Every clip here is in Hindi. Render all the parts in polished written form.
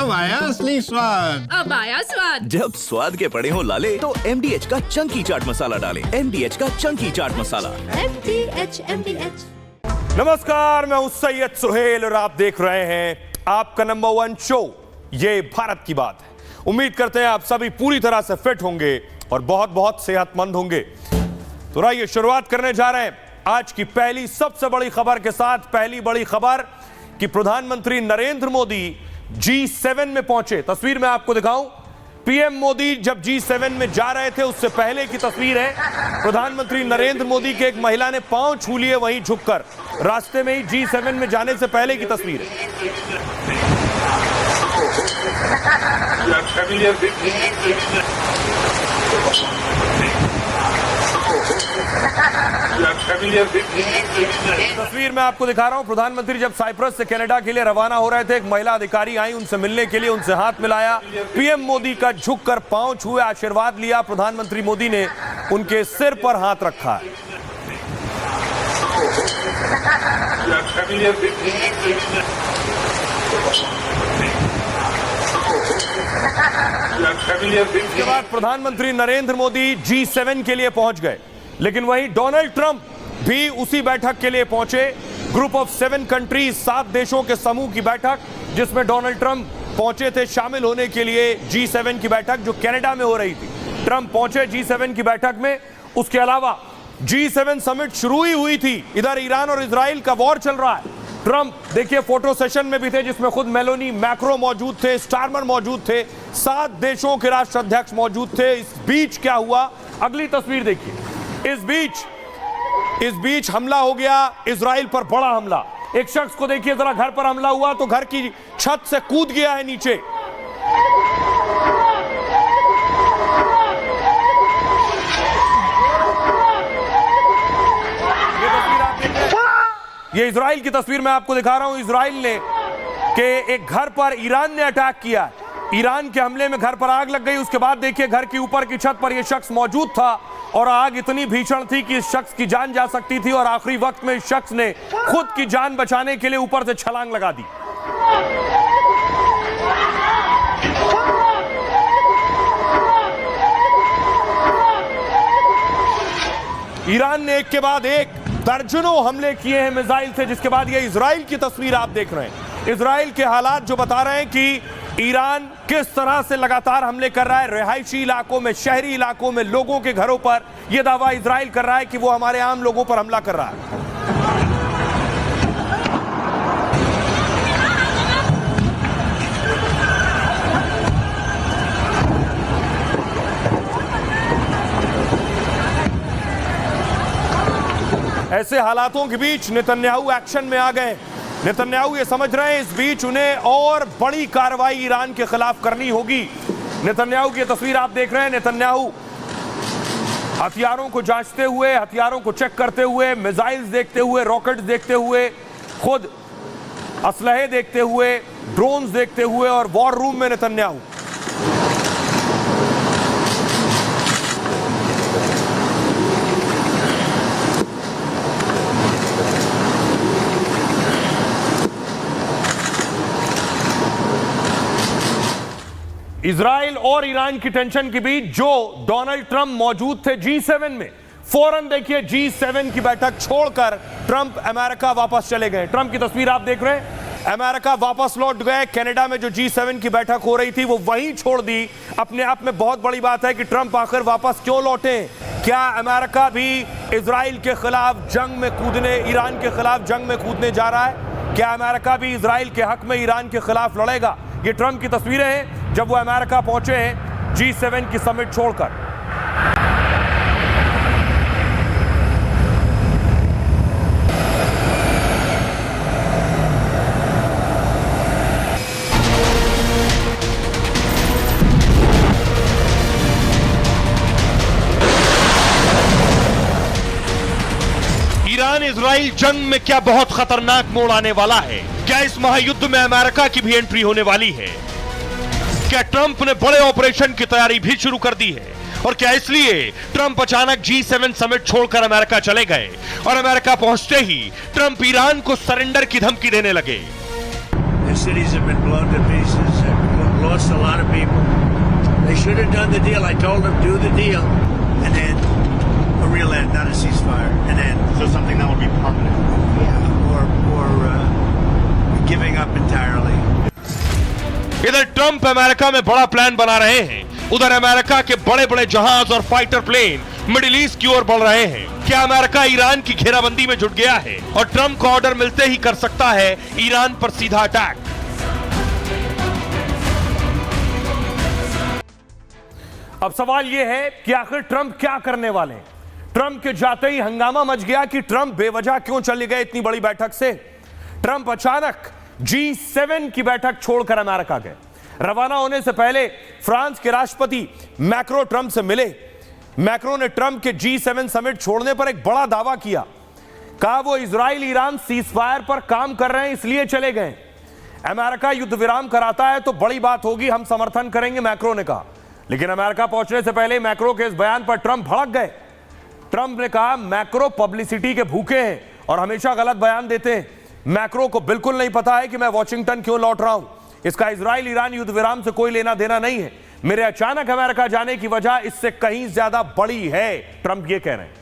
अब आया असली स्वाद। अब आया स्वाद। जब स्वाद के पड़े हो लाले तो MDH का चंकी चाट मसाला डालें। MDH का चंकी चाट मसाला। MDH। नमस्कार, मैं हूं सैयद सुहेल और आप देख रहे हैं आपका नंबर 1 शो ये भारत की बात है। उम्मीद करते हैं आप सभी पूरी तरह से फिट होंगे और बहुत बहुत सेहतमंद होंगे। तो आइए शुरुआत करने जा रहे हैं आज की पहली सबसे बड़ी खबर के साथ। पहली बड़ी खबर कि प्रधानमंत्री नरेंद्र मोदी G7 में पहुंचे। तस्वीर मैं आपको दिखाऊं। पीएम मोदी जब G7 में जा रहे थे उससे पहले की तस्वीर है। प्रधानमंत्री नरेंद्र मोदी के एक महिला ने पांव छू लिए वहीं झुककर। रास्ते में ही G7 में जाने से पहले की तस्वीर है। तस्वीर मैं आपको दिखा रहा हूं। प्रधानमंत्री जब साइप्रस से कनाडा के लिए रवाना हो रहे थे, एक महिला अधिकारी आई उनसे मिलने के लिए, उनसे हाथ मिलाया। पीएम मोदी का झुककर पांव छुए, आशीर्वाद लिया। प्रधानमंत्री मोदी ने उनके सिर पर हाथ रखा। इसके बाद प्रधानमंत्री नरेंद्र मोदी G7 के लिए पहुंच गए, लेकिन वहीं डोनाल्ड ट्रंप भी उसी बैठक के लिए पहुंचे। ग्रुप ऑफ 7 कंट्रीज, 7 देशों के समूह की बैठक जिसमें डोनाल्ड ट्रंप पहुंचे थे शामिल होने के लिए। G7 की बैठक जो कनाडा में हो रही थी, ट्रंप पहुंचे G7 की बैठक में। उसके अलावा G7 समिट शुरू ही हुई थी। इधर ईरान और इजराइल का वॉर चल रहा है। ट्रंप देखिए फोटो सेशन में भी थे जिसमें खुद मेलोनी मैक्रो मौजूद थे, स्टारमर मौजूद थे, 7 देशों के राष्ट्राध्यक्ष मौजूद थे। इस बीच क्या हुआ, अगली तस्वीर देखिए। इस बीच हमला हो गया इजराइल पर, बड़ा हमला। एक शख्स को देखिए जरा, घर पर हमला हुआ तो घर की छत से कूद गया है नीचे। ये इजराइल की तस्वीर मैं आपको दिखा रहा हूं। इजराइल ने के एक घर पर ईरान ने अटैक किया। ईरान के हमले में घर पर आग लग गई। उसके बाद देखिए घर की ऊपर की छत पर यह शख्स मौजूद था और आग इतनी भीषण थी कि इस शख्स की जान जा सकती थी और आखिरी वक्त में इस शख्स ने खुद की जान बचाने के लिए ऊपर से छलांग लगा दी। ईरान ने एक के बाद एक दर्जनों हमले किए हैं मिसाइल से, जिसके बाद ये इजराइल की तस्वीर आप देख रहे हैं। इजराइल के हालात जो बता रहे हैं कि ईरान किस तरह से लगातार हमले कर रहा है रिहायशी इलाकों में, शहरी इलाकों में, लोगों के घरों पर। यह दावा इजराइल कर रहा है कि वो हमारे आम लोगों पर हमला कर रहा है। ऐसे हालातों के बीच नेतन्याहू एक्शन में आ गए। नेतन्याहू ये समझ रहे हैं इस बीच उन्हें और बड़ी कार्रवाई ईरान के खिलाफ करनी होगी। नेतन्याहू की तस्वीर आप देख रहे हैं। नेतन्याहू हथियारों को जांचते हुए, हथियारों को चेक करते हुए, मिसाइल्स देखते हुए, रॉकेट्स देखते हुए, खुद असलहे देखते हुए, ड्रोन्स देखते हुए और वॉर रूम में नेतन्याहू। इजराइल और ईरान की टेंशन के बीच जो डोनाल्ड ट्रंप मौजूद थे G7 में, फौरन देखिए G7 की बैठक छोड़कर ट्रंप अमेरिका वापस चले गए। ट्रंप की तस्वीर आप देख रहे हैं। अमेरिका वापस लौट गए। कनाडा में जो G7 की बैठक हो रही थी वो वहीं छोड़ दी। अपने आप में बहुत बड़ी बात है कि ट्रंप आखिर वापस क्यों लौटे। क्या अमेरिका भी इजराइल के खिलाफ जंग में कूदने, ईरान के खिलाफ जंग में कूदने जा रहा है? क्या अमेरिका भी इजराइल के हक में ईरान के खिलाफ लड़ेगा? ये ट्रंप की तस्वीरें हैं जब वो अमेरिका पहुंचे हैं G7 की समिट छोड़कर। ईरान इजराइल जंग में क्या बहुत खतरनाक मोड़ आने वाला है? क्या इस महायुद्ध में अमेरिका की भी एंट्री होने वाली है? क्या ट्रंप ने बड़े ऑपरेशन की तैयारी भी शुरू कर दी है? और क्या इसलिए ट्रंप अचानक G7 समिट छोड़कर अमेरिका चले गए और अमेरिका पहुंचते ही ट्रंप ईरान को सरेंडर की धमकी देने लगे? Their cities have been blown to pieces. lost a lot of people. They should have done the deal. I told them, do the deal, and then a real end, not a ceasefire, and then So something that would be permanent. or giving up entirely. इधर ट्रंप अमेरिका में बड़ा प्लान बना रहे हैं, उधर अमेरिका के बड़े बड़े जहाज और फाइटर प्लेन मिडिल ईस्ट की ओर बढ़ रहे हैं। क्या अमेरिका ईरान की घेराबंदी में जुट गया है और ट्रंप को ऑर्डर मिलते ही कर सकता है ईरान पर सीधा अटैक? अब सवाल यह है कि आखिर ट्रंप क्या करने वाले हैं। ट्रंप के जाते ही हंगामा मच गया कि ट्रंप बेवजह क्यों चले गए इतनी बड़ी बैठक से। ट्रंप अचानक G7 की बैठक छोड़कर अमेरिका गए। रवाना होने से पहले फ्रांस के राष्ट्रपति मैक्रो ट्रंप से मिले। मैक्रो ने ट्रंप के G7 समिट छोड़ने पर एक बड़ा दावा किया। कहा वो इजराइल ईरान सीजफायर पर काम कर रहे हैं इसलिए चले गए। अमेरिका युद्ध विराम कराता है तो बड़ी बात होगी, हम समर्थन करेंगे, मैक्रो ने कहा। लेकिन अमेरिका पहुंचने से पहले मैक्रो के इस बयान पर ट्रंप भड़क गए। ट्रंप ने कहा मैक्रो पब्लिसिटी के भूखे हैं और हमेशा गलत बयान देते हैं। मैक्रो को बिल्कुल नहीं पता है कि मैं वॉशिंगटन क्यों लौट रहा हूं। इसका इजराइल ईरान युद्ध विराम से कोई लेना देना नहीं है। मेरे अचानक अमेरिका जाने की वजह इससे कहीं ज्यादा बड़ी है, ट्रंप ये कह रहे हैं।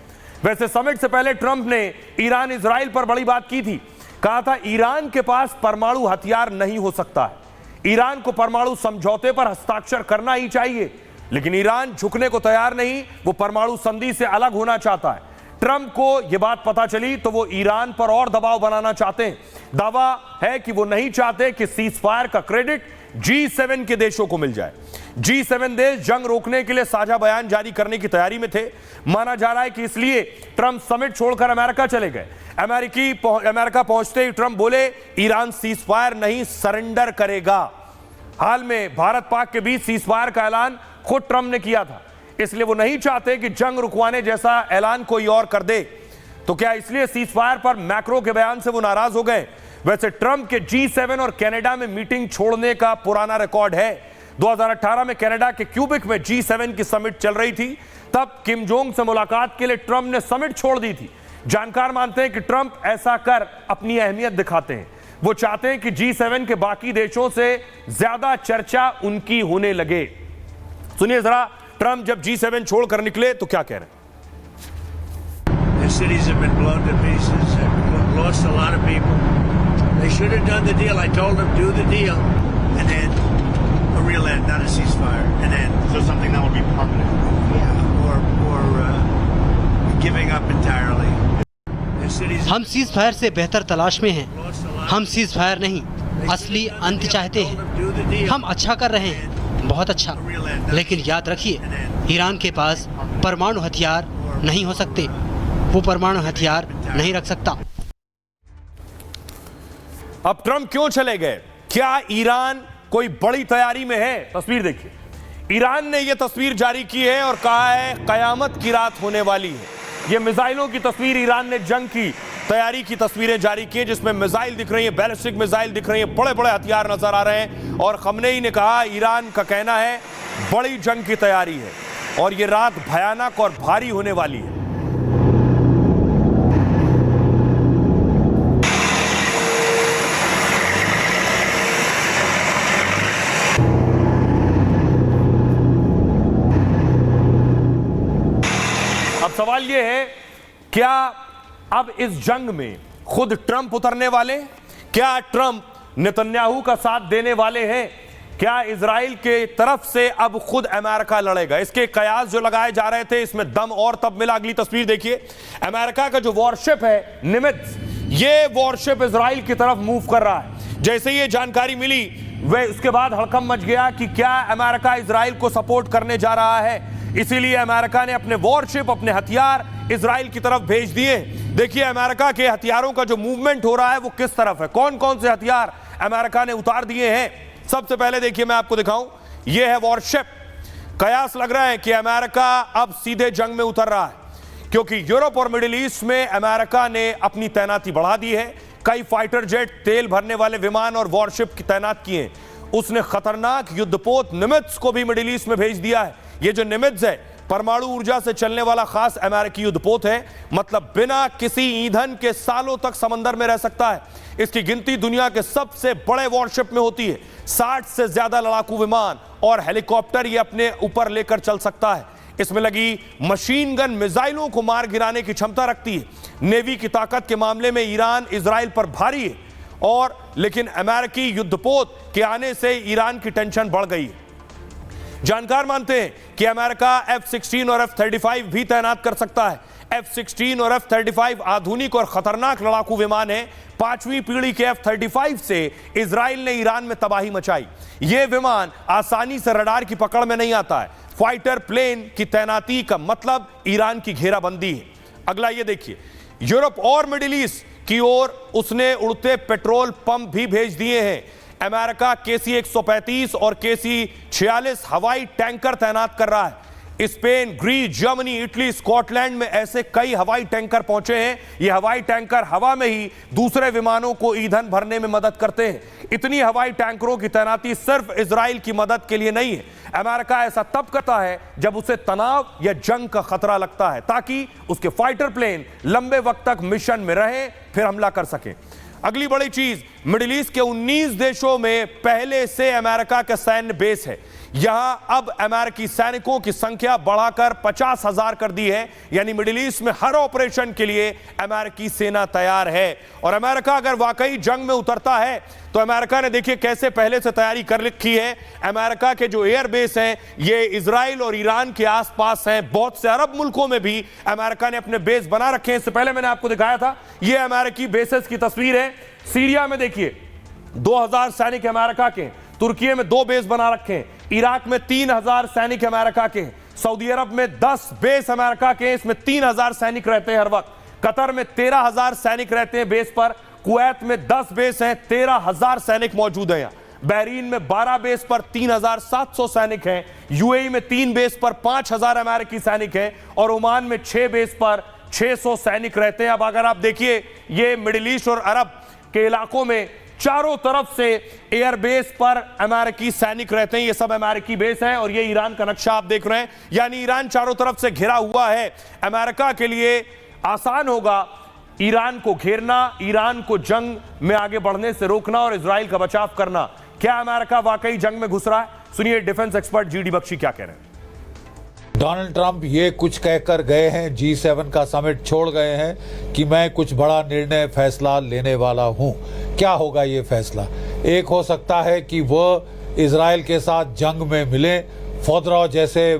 वैसे समिट से पहले ट्रंप ने ईरान इजराइल पर बड़ी बात की थी। कहा था ईरान के पास परमाणु हथियार नहीं हो सकता है, ईरान को परमाणु समझौते पर हस्ताक्षर करना ही चाहिए। लेकिन ईरान झुकने को तैयार नहीं, वो परमाणु संधि से अलग होना चाहता है। ट्रंप को यह बात पता चली तो वो ईरान पर और दबाव बनाना चाहते हैं। दावा है कि वो नहीं चाहते कि सीजफायर का क्रेडिट G7 के देशों को मिल जाए। G7 देश जंग रोकने के लिए साझा बयान जारी करने की तैयारी में थे। माना जा रहा है कि इसलिए ट्रंप समिट छोड़कर अमेरिका चले गए। अमेरिका पहुंचते ही ट्रंप बोले ईरान सीजफायर नहीं सरेंडर करेगा। हाल में भारत पाक के बीच सीजफायर का ऐलान खुद ट्रंप ने किया था, इसलिए वो नहीं चाहते कि जंग रुकवाने जैसा ऐलान कोई और कर दे। तो क्या इसलिए सीजफायर पर मैक्रो के बयान से वो नाराज हो गए? वैसे ट्रंप के G7 और कनाडा में मीटिंग छोड़ने का पुराना रिकॉर्ड है। 2018 में कनाडा के क्यूबिक में G7 की समिट चल रही थी, तब किम जोंग से मुलाकात के लिए ट्रंप ने समिट छोड़ दी थी। जानकार मानते हैं कि ट्रंप ऐसा कर अपनी अहमियत दिखाते हैं। वो चाहते हैं कि G7 के बाकी देशों से ज्यादा चर्चा उनकी होने लगे। सुनिए जरा ट्रंप जब G7 छोड़कर निकले तो क्या कह रहे हैं। Their cities have been blown to pieces. They've lost a lot of people. They should have done the deal. I told them, do the deal, and then a real end, not a ceasefire, and then So something that would be permanent. or giving up entirely. Their cities. हम सीज फायर से बेहतर तलाश में हैं। हम सीज फायर नहीं, असली अंत चाहते हैं। हम अच्छा कर रहे हैं, बहुत अच्छा। लेकिन याद रखिए, ईरान के पास परमाणु हथियार नहीं हो सकते। वो परमाणु हथियार नहीं रख सकता। अब ट्रंप क्यों चले गए? क्या ईरान कोई बड़ी तैयारी में है? तस्वीर देखिए। ईरान ने यह तस्वीर जारी की है और कहा है कयामत की रात होने वाली है। यह मिसाइलों की तस्वीर, ईरान ने जंग की तैयारी की तस्वीरें जारी की हैं, जिसमें मिसाइल दिख रही है, बैलिस्टिक मिसाइल दिख रही है, बड़े बड़े हथियार नजर आ रहे हैं। और खमनेई ने कहा ईरान का कहना है बड़ी जंग की तैयारी है और यह रात भयानक और भारी होने वाली है। अब सवाल यह है, क्या अब इस जंग में खुद ट्रंप उतरने वाले? क्या ट्रंप नेतन्याहू का साथ देने वाले हैं? क्या इजराइल के तरफ से अब खुद अमेरिका लड़ेगा? इसके कयास जो लगाए जा रहे थे, इसमें दम और तब मिला। अगली तस्वीर देखिए। अमेरिका का जो वॉरशिप है निमित्ज, ये वॉरशिप इजराइल की तरफ मूव कर रहा है। जैसे ये जानकारी मिली वह उसके बाद हड़कंप मच गया कि क्या अमेरिका इजराइल को सपोर्ट करने जा रहा है। इसीलिए अमेरिका ने अपने वॉरशिप, अपने हथियार इजराइल की तरफ भेज दिए। देखिए अमेरिका के हथियारों का जो मूवमेंट हो रहा है वो किस तरफ है, कौन कौन से हथियार अमेरिका ने उतार दिए हैं। सबसे पहले देखिए, मैं आपको दिखाऊं, यह है वॉरशिप। कयास लग रहा है कि अमेरिका अब सीधे जंग में उतर रहा है, क्योंकि यूरोप और मिडिल ईस्ट में अमेरिका ने अपनी तैनाती बढ़ा दी है। कई फाइटर जेट, तेल भरने वाले विमान और वॉरशिप की तैनात किए हैं। उसने खतरनाक युद्धपोत निमित्ज को भी मिडिल ईस्ट में भेज दिया है। ये जो निमित्ज है परमाणु ऊर्जा से चलने वाला खास अमेरिकी युद्धपोत है, मतलब बिना किसी ईंधन के सालों तक समंदर में रह सकता है। इसकी गिनती दुनिया के सबसे बड़े वॉरशिप में होती है। 60 से ज्यादा लड़ाकू विमान और हेलीकॉप्टर ये अपने ऊपर लेकर चल सकता है। इसमें लगी मशीन गन मिसाइलों को मार गिराने की क्षमता रखती है। नेवी की ताकत के मामले में ईरान इजराइल पर भारी है और लेकिन अमेरिकी युद्धपोत के आने से ईरान की टेंशन बढ़ गई है। जानकार मानते हैं कि अमेरिका F-16 और F-35 भी तैनात कर सकता है। F-16 और F-35 आधुनिक और खतरनाक लड़ाकू विमान हैं। 5वीं पीढ़ी के F-35 से इजराइल ने ईरान में तबाही मचाई। यह विमान आसानी से रडार की पकड़ में नहीं आता है। फाइटर प्लेन की तैनाती का मतलब ईरान की घेराबंदी है। अगला ये देखिए, यूरोप और मिडिल ईस्ट की ओर उसने उड़ते पेट्रोल पंप भी भेज दिए हैं। अमेरिका KC-135 और KC-46 हवाई टैंकर तैनात कर रहा है। Spain, Greece, Germany, Italy, Scotland में ऐसे कई हवाई टैंकर पहुंचे हैं। ये हवाई टैंकर हवा में ही दूसरे विमानों को ईंधन भरने में मदद करते हैं। इतनी हवाई टैंकरों की तैनाती सिर्फ इजराइल की मदद के लिए नहीं है। अमेरिका ऐसा तब करता है जब उसे तनाव या जंग का खतरा लगता है, ताकि उसके फाइटर प्लेन लंबे वक्त तक मिशन में रहे, फिर हमला कर सकें। अगली बड़ी चीज, मिडिल ईस्ट के 19 देशों में पहले से अमेरिका का सैन्य बेस है। यहां अब अमेरिकी सैनिकों की संख्या बढ़ाकर 50,000 कर दी है। यानी मिडिल ईस्ट में हर ऑपरेशन के लिए अमेरिकी सेना तैयार है। और अमेरिका अगर वाकई जंग में उतरता है तो अमेरिका ने देखिए कैसे पहले से तैयारी कर रखी है। अमेरिका के जो एयर बेस हैं ये इजराइल और ईरान के आसपास हैं। बहुत से अरब मुल्कों में भी अमेरिका ने अपने बेस बना रखे हैं। इससे पहले मैंने आपको दिखाया था, ये अमेरिकी बेसेस की तस्वीर है। सीरिया में देखिए 2000 सैनिक अमेरिका के, तुर्की में 2 बेस बना रखे हैं, इराक में 3000 सैनिक अमेरिका के, सऊदी अरब में 10 बेस अमेरिका के, इसमें 3000 सैनिक रहते हैं हर वक्त, कतर में 13,000 सैनिक रहते हैं बेस पर, कुवैत में 10 बेस हैं, 13,000 सैनिक मौजूद हैं यहाँ, बहरीन में 12 बेस पर 3,700 सैनिक हैं, यूएई में 3 बेस पर 5,000 अमेरिकी सैनिक हैं और ओमान में 6 बेस पर 600 सैनिक रहते हैं। अब अगर आप देखिए ये मिडिल ईस्ट और अरब के इलाकों में चारों तरफ से एयर बेस पर अमेरिकी सैनिक रहते हैं। ये सब अमेरिकी बेस हैं और ये ईरान का नक्शा आप देख रहे हैं। यानी ईरान चारों तरफ से घिरा हुआ है। अमेरिका के लिए आसान होगा ईरान को घेरना, ईरान को जंग में आगे बढ़ने से रोकना और इजराइल का बचाव करना। क्या अमेरिका वाकई जंग में घुस रहा है? सुनिए डिफेंस एक्सपर्ट जीडी बख्शी क्या कह रहे हैं। डोनाल्ड ट्रंप ये कुछ कहकर गए हैं, G7 का समिट छोड़ गए हैं कि मैं कुछ बड़ा निर्णय फैसला लेने वाला हूं। क्या होगा ये फैसला? एक हो सकता है कि वह इजराइल के साथ जंग में मिले। फोर्डो जैसे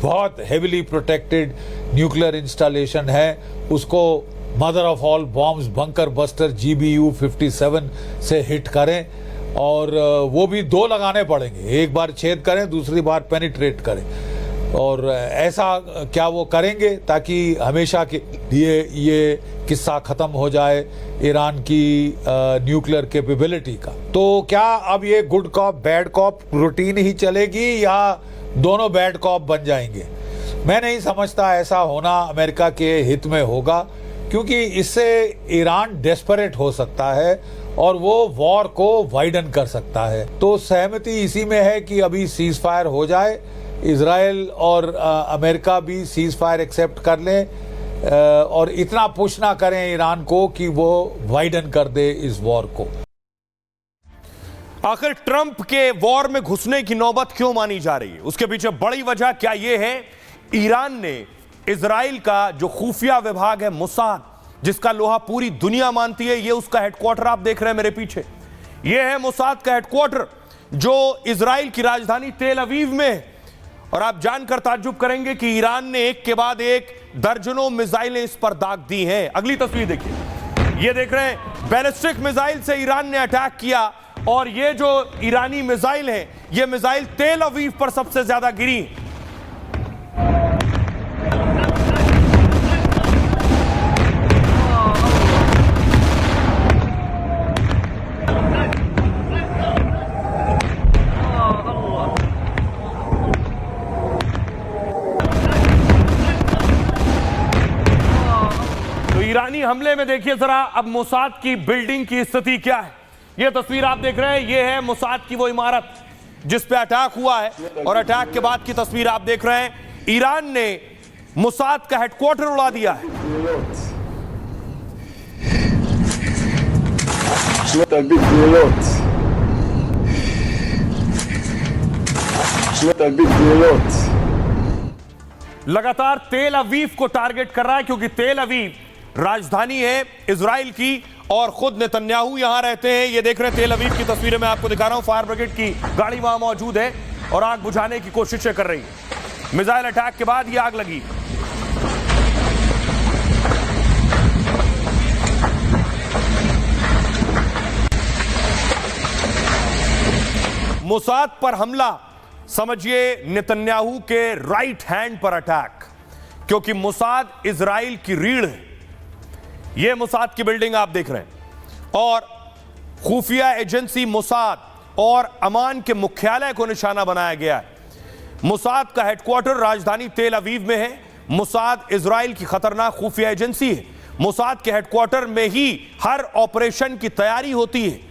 बहुत हेविली प्रोटेक्टेड न्यूक्लियर इंस्टॉलेशन है, उसको mother of all bombs bunker buster GBU-57 से हिट करें और वो भी 2 लगाने पड़ेंगे, एक बार छेद करें, दूसरी बार पेनिट्रेट करें। और ऐसा क्या वो करेंगे ताकि हमेशा के लिए ये किस्सा खत्म हो जाए ईरान की न्यूक्लियर कैपेबिलिटी का? तो क्या अब ये good cop bad cop routine ही चलेगी या दोनों बैड कॉप बन जाएंगे? मैं नहीं समझता ऐसा होना अमेरिका के हित में होगा, क्योंकि इससे ईरान डेस्परेट हो सकता है और वो वॉर को वाइडन कर सकता है। तो सहमति इसी में है कि अभी सीज फायर हो जाए, इजराइल और अमेरिका भी सीज फायर एक्सेप्ट कर लें और इतना पुश ना करें ईरान को कि वो वाइडन कर दे इस वॉर को। आखिर ट्रंप के वॉर में घुसने की नौबत क्यों मानी जा रही है? उसके पीछे बड़ी वजह क्या यह है, ईरान ने इजराइल का जो खुफिया विभाग है मोसाद, जिसका लोहा पूरी दुनिया मानती है, ये उसका हेडक्वार्टर आप देख रहे हैं मेरे पीछे, ये है मोसाद का हेडक्वार्टर जो इजराइल की राजधानी तेल अवीव में है। और आप जानकर ताज्जुब करेंगे कि ईरान ने एक के बाद एक दर्जनों मिसाइलें इस पर दाग दी हैं। अगली तस्वीर देखिए, ये देख रहे हैं बैलिस्टिक मिसाइल से ईरान ने अटैक किया और ये जो ईरानी मिसाइल है ये मिसाइल तेल अवीव पर सबसे ज्यादा गिरी। ईरानी हमले में देखिए जरा अब मोसाद की बिल्डिंग की स्थिति क्या है। यह तस्वीर आप देख रहे हैं, यह है मोसाद की वो इमारत जिस पे अटैक हुआ है और अटैक के बाद की तस्वीर आप देख रहे हैं। ईरान ने मोसाद का हेडक्वार्टर उड़ा दिया है। लगातार तेल अवीव को टारगेट कर रहा है, क्योंकि तेल अवीव राजधानी है इजराइल की और खुद नेतन्याहू यहां रहते हैं। ये देख रहे हैं तेल अवीव की तस्वीरें मैं आपको दिखा रहा हूं। फायर ब्रिगेड की गाड़ी वहां मौजूद है और आग बुझाने की कोशिशें कर रही है। मिसाइल अटैक के बाद ये आग लगी। मोसाद पर हमला समझिए नेतन्याहू के राइट हैंड पर अटैक, क्योंकि मोसाद इजराइल की रीढ़ है। यह मोसाद की बिल्डिंग आप देख रहे हैं और खुफिया एजेंसी मोसाद और अमान के मुख्यालय को निशाना बनाया गया है। मोसाद का हेडक्वार्टर राजधानी तेल अवीव में है। मोसाद इजराइल की खतरनाक खुफिया एजेंसी है। मोसाद के हेडक्वार्टर में ही हर ऑपरेशन की तैयारी होती है।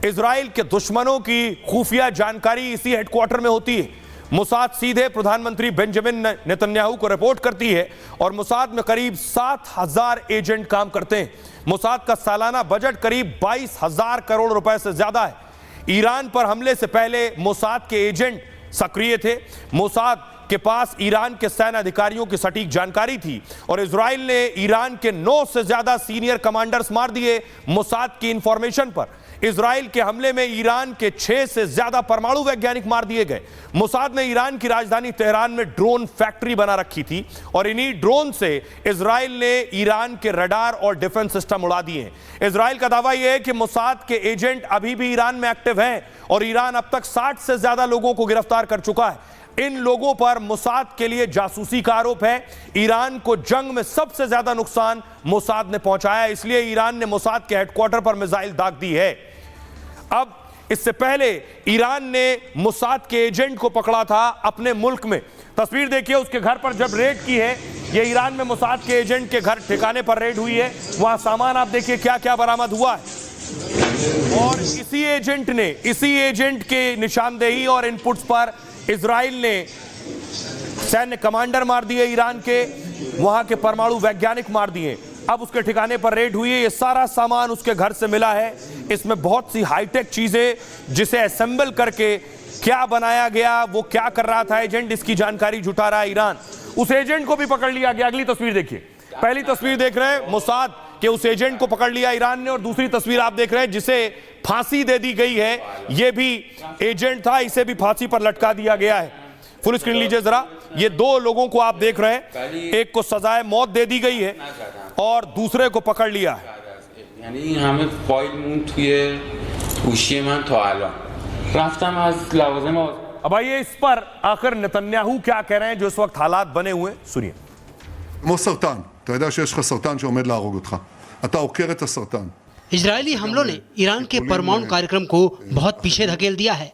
इजराइल के दुश्मनों की खुफिया जानकारी इसी हेडक्वार्टर में होती है। मोसाद सीधे प्रधानमंत्री बेंजामिन नेतन्याहू को रिपोर्ट करती है और मोसाद में करीब 7,000 एजेंट काम करते हैं। मोसाद का सालाना बजट करीब 22,000 करोड़ रुपए से ज्यादा है। ईरान पर हमले से पहले मोसाद के एजेंट सक्रिय थे। मोसाद के पास ईरान के सैन्य अधिकारियों की सटीक जानकारी थी और इजराइल ने ईरान के 9 से ज्यादा सीनियर कमांडर्स मार दिए मोसाद की इंफॉर्मेशन पर। इजराइल के हमले में ईरान के 6 से ज्यादा परमाणु वैज्ञानिक मार दिए गए। मोसाद ने ईरान की राजधानी तेहरान में ड्रोन फैक्ट्री बना रखी थी और इन्हीं ड्रोन से इजराइल ने ईरान के रडार और डिफेंस सिस्टम उड़ा दिए हैं। इजराइल का दावा यह है कि मोसाद के एजेंट अभी भी ईरान में एक्टिव हैं और ईरान अब तक 60 से ज्यादा लोगों को गिरफ्तार कर चुका है। इन लोगों पर मोसाद के लिए जासूसी का आरोप है। ईरान को जंग में सबसे ज्यादा नुकसान मोसाद ने पहुंचाया, इसलिए ईरान ने मोसाद के हेडक्वार्टर पर मिसाइल दाग दी है। अब इससे पहले ईरान ने मोसाद के एजेंट को पकड़ा था अपने मुल्क में। तस्वीर देखिए उसके घर पर जब रेड की है। यह ईरान में मोसाद के एजेंट के घर ठिकाने पर रेड हुई है। वहां सामान आप देखिए क्या क्या बरामद हुआ है और इसी एजेंट के निशानदेही और इनपुट्स पर इजराइल ने सैन्य कमांडर मार दिए ईरान के, वहां के परमाणु वैज्ञानिक मार दिए। अब उसके ठिकाने पर रेड हुई है। ये सारा सामान उसके घर से मिला है। इसमें बहुत सी हाईटेक चीजें जिसे असेंबल करके क्या बनाया गया, वो क्या कर रहा था एजेंट, इसकी जानकारी जुटा रहा है ईरान। उस एजेंट को भी पकड़ लिया गया। अगली तस्वीर देखिए। पहली तस्वीर देख रहे हैं मोसाद के उस एजेंट को पकड़ लिया ईरान ने और दूसरी तस्वीर आप देख रहे हैं जिसे फांसी दे दी गई है। यह भी एजेंट था, इसे भी फांसी पर लटका दिया गया है। फुल स्क्रीन लीजिए जरा। ये 2 लोगों को आप देख रहे हैं, एक को सजाए मौत दे दी गई है और दूसरे को पकड़ लिया है। यानी हमें फॉइल मूव किए उसी में तो आला राफ्ता में लावज़म। अब आइए इस पर आखिर नेतन्याहू क्या कह रहे हैं जो इस वक्त हालात बने हुए, सुनिए। כמו סרטן, אתה יודע שיש לך סרטן שעומד להרוג אותך. אתה עוקר את הסרטן. इजरायली हमलों ने ईरान के परमाणु कार्यक्रम को बहुत पीछे धकेल दिया है।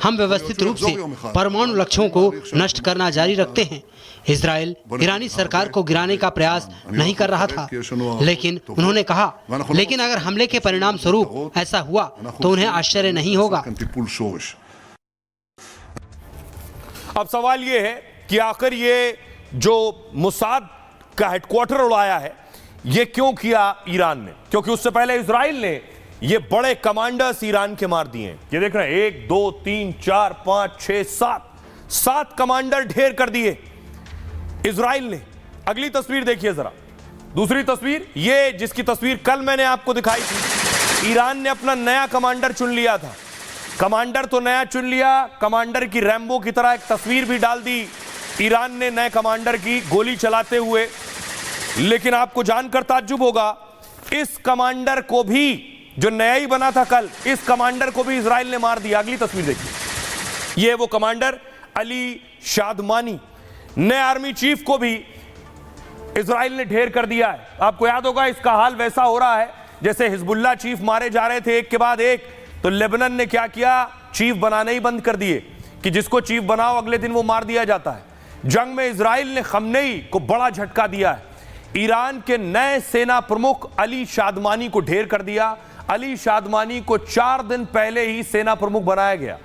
हम व्यवस्थित रूप से परमाणु लक्ष्यों को नष्ट करना जारी रखते हैं। इजराइल ईरानी सरकार को गिराने का प्रयास नहीं कर रहा था, लेकिन उन्होंने कहा लेकिन अगर हमले के परिणाम स्वरूप ऐसा हुआ तो उन्हें आश्चर्य नहीं होगा। अब सवाल यह है कि आखिर ये जो मोसाद का हेडक्वार्टर उड़ाया है ये क्यों किया ईरान ने, क्योंकि उससे पहले इजराइल ने ये बड़े कमांडर्स ईरान के मार दिए हैं। ये देख रहे हैं 1 2 3 4 5 6 7 कमांडर ढेर कर दिए इजराइल ने। अगली तस्वीर देखिए जरा। दूसरी तस्वीर ये जिसकी तस्वीर कल मैंने आपको दिखाई थी। ईरान ने अपना नया कमांडर चुन लिया था। कमांडर तो नया चुन लिया, कमांडर की रैम्बो की तरह एक तस्वीर भी डाल दी ईरान ने नए कमांडर की गोली चलाते हुए। लेकिन आपको जानकर ताज्जुब होगा इस कमांडर को भी, जो नया ही बना था कल, इस कमांडर को भी इजराइल ने मार दिया। अगली तस्वीर देखिए। यह वो कमांडर अली शादमानी, नए आर्मी चीफ को भी इजराइल ने ढेर कर दिया है। आपको याद होगा इसका हाल वैसा हो रहा है जैसे हिजबुल्लाह चीफ मारे जा रहे थे एक के बाद एक, तो लेबनान ने क्या किया, चीफ बनाने ही बंद कर दिए कि जिसको चीफ बनाओ अगले दिन वो मार दिया जाता है। जंग में इजराइल ने खमनेई को बड़ा झटका दिया है। ईरान के नए सेना प्रमुख अली शादमानी को ढेर कर दिया। अली शादमानी को 4 दिन पहले ही सेना प्रमुख बनाया गया।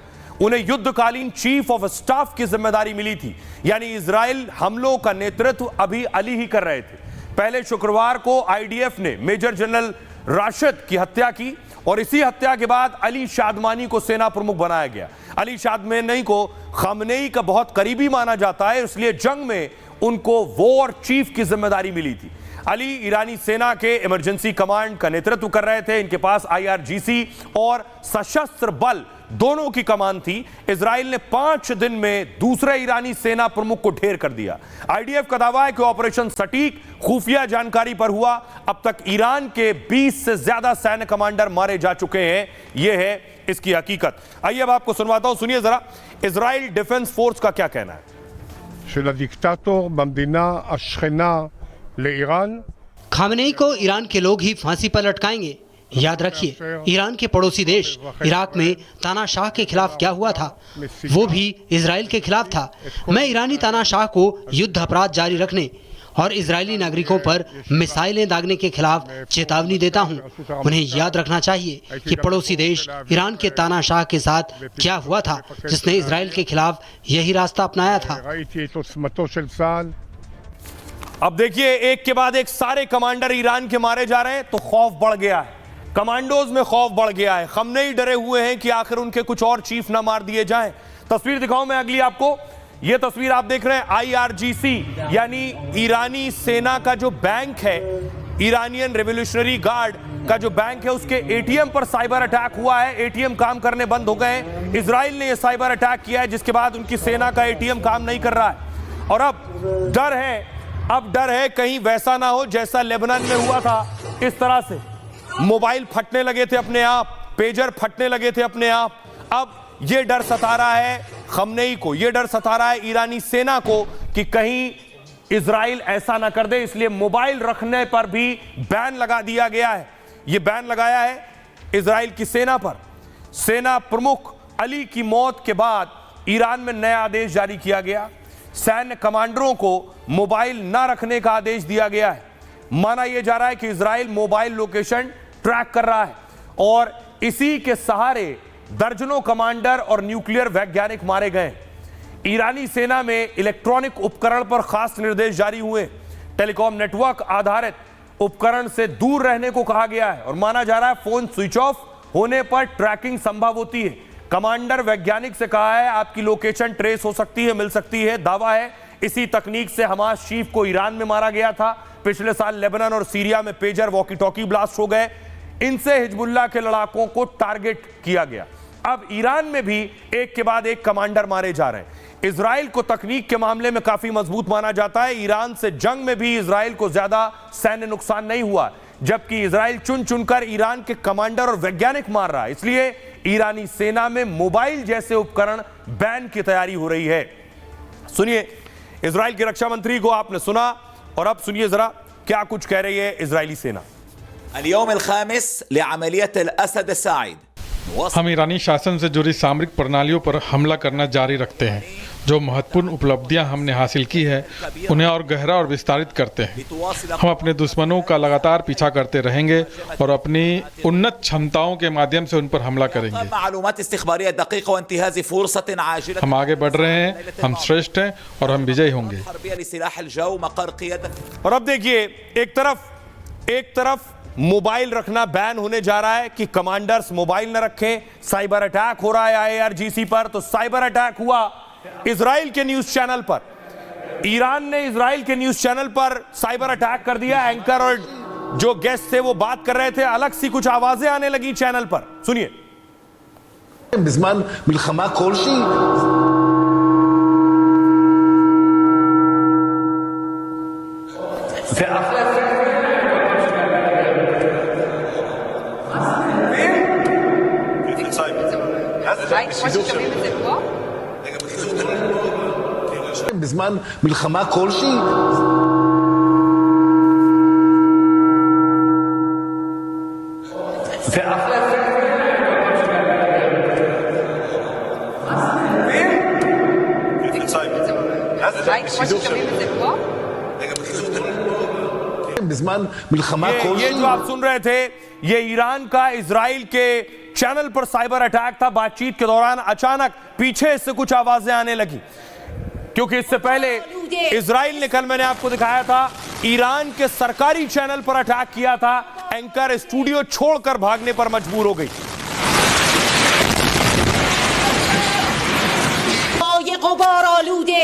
उन्हें युद्धकालीन चीफ ऑफ स्टाफ की जिम्मेदारी मिली थी, यानी इजराइल हमलों का नेतृत्व अभी अली ही कर रहे थे। पहले शुक्रवार को आईडीएफ ने मेजर जनरल राशिद की हत्या की और इसी हत्या के बाद अली शादमानी को सेना प्रमुख बनाया गया। अली शादमानी को खमेनी का बहुत करीबी माना जाता है, इसलिए जंग में उनको वॉर चीफ की जिम्मेदारी मिली थी। अली ईरानी सेना के इमरजेंसी कमांड का नेतृत्व कर रहे थे। इनके पास IRGC और सशस्त्र बल दोनों की कमान थी। इजराइल ने 5 दिन में दूसरे ईरानी सेना प्रमुख को ढेर कर दिया। IDF का दावा है कि ऑपरेशन सटीक खुफिया जानकारी पर हुआ। अब तक ईरान के 20 से ज्यादा सैन्य कमांडर मारे जा चुके हैं। यह है इसकी हकीकत। आइए अब आपको सुनवाता हूं, सुनिए जरा इजराइल डिफेंस फोर्स का क्या कहना है। של הדיקטטור במדינה השכנה לאיראן खामनेई को ईरान के लोग ही फांसी पर लटकाएंगे। याद रखिए, ईरान के पड़ोसी देश इराक में तानाशाह के खिलाफ क्या हुआ था, वो भी इजराइल के खिलाफ था। मैं ईरानी तानाशाह को युद्ध अपराध जारी रखने और इजरायली नागरिकों पर मिसाइलें दागने के खिलाफ चेतावनी देता हूं। उन्हें याद रखना चाहिए कि पड़ोसी देश ईरान के तानाशाह के साथ क्या हुआ था, जिसने इजराइल के खिलाफ यही रास्ता अपनाया था। अब देखिए, एक के बाद एक सारे कमांडर ईरान के मारे जा रहे हैं तो खौफ बढ़ गया है, कमांडोज में खौफ बढ़ गया है। खमेनी डरे हुए हैं कि आखिर उनके कुछ और चीफ ना मार दिए जाएं। तस्वीर दिखाऊं मैं अगली आपको। यह तस्वीर आप देख रहे हैं IRGC यानी ईरानी सेना का जो बैंक है, ईरानियन रेवोल्यूशनरी गार्ड का जो बैंक है, उसके ATM पर साइबर अटैक हुआ है। ATM काम करने बंद हो गए हैं। इजराइल ने यह साइबर अटैक किया है, जिसके बाद उनकी सेना का ATM काम नहीं कर रहा है। और अब डर है कहीं वैसा ना हो जैसा लेबनान में हुआ था। इस तरह से मोबाइल फटने लगे थे अपने आप, पेजर फटने लगे थे अपने आप। अब यह डर सता रहा है खमेनी को, यह डर सता रहा है ईरानी सेना को कि कहीं इजराइल ऐसा ना कर दे, इसलिए मोबाइल रखने पर भी बैन लगा दिया गया है। यह बैन लगाया है इजराइल की सेना पर। सेना प्रमुख अली की मौत के बाद ईरान में नया आदेश जारी किया गया। सैन्य कमांडरों को मोबाइल ना रखने का आदेश दिया गया है। माना यह जा रहा है कि इजराइल मोबाइल लोकेशन ट्रैक कर रहा है और इसी के सहारे दर्जनों कमांडर और न्यूक्लियर वैज्ञानिक मारे गए। ईरानी सेना में इलेक्ट्रॉनिक उपकरण पर खास निर्देश जारी हुए। टेलीकॉम नेटवर्क आधारित उपकरण से दूर रहने को कहा गया है और माना जा रहा है फोन स्विच ऑफ होने पर ट्रैकिंग संभव होती है। कमांडर वैज्ञानिक से कहा है आपकी लोकेशन ट्रेस हो सकती है, मिल सकती है। दावा है इसी तकनीक से हमास चीफ को ईरान में मारा गया था। पिछले साल लेबनान और सीरिया में पेजर वॉकी टॉकी ब्लास्ट हो गए। इनसे हिजबुल्लाह के लड़ाकों को टारगेट किया गया। अब ईरान में भी एक के बाद एक कमांडर मारे जा रहे हैं। इजराइल को तकनीक के मामले में काफी मजबूत माना जाता है। ईरान से जंग में भी इजराइल को ज्यादा सैन्य नुकसान नहीं हुआ, जबकि इजराइल चुन चुनकर ईरान के कमांडर और वैज्ञानिक मार रहा है। इसलिए ईरानी सेना में मोबाइल जैसे उपकरण बैन की तैयारी हो रही है। सुनिए इजराइल के रक्षा मंत्री को आपने सुना और अब सुनिए जरा क्या कुछ कह रही है इजरायली सेना। हम ईरानी शासन से जुड़ी सामरिक प्रणालियों पर हमला करना जारी रखते हैं। जो महत्वपूर्ण उपलब्धियां हमने हासिल की है उन्हें और गहरा और विस्तारित करते हैं। हम अपने दुश्मनों का लगातार पीछा करते रहेंगे और अपनी उन्नत क्षमताओं के माध्यम से उन पर हमला करेंगे। हम आगे बढ़ रहे हैं, हम श्रेष्ठ हैं और हम विजयी होंगे। और अब देखिए एक तरफ मोबाइल रखना बैन होने जा रहा है कि कमांडर्स मोबाइल न रखें। साइबर अटैक हो रहा है IRGC पर, तो साइबर अटैक हुआ इजराइल के न्यूज चैनल पर। ईरान ने इजराइल के न्यूज चैनल पर साइबर अटैक कर दिया। एंकर और जो गेस्ट थे वो बात कर रहे थे, अलग सी कुछ आवाजें आने लगी चैनल पर। सुनिए। בזמן מלחמה כלשהי? בזמן מלחמה כלשהי? ये जो आप सुन रहे थे, ये ईरान का इजराइल के चैनल पर साइबर अटैक था। बातचीत के दौरान अचानक पीछे से कुछ आवाजें आने लगी, क्योंकि इससे पहले इजराइल ने, कल मैंने आपको दिखाया था, ईरान के सरकारी चैनल पर अटैक किया था। एंकर स्टूडियो छोड़कर भागने पर मजबूर हो गई। ये गुबार आलूदे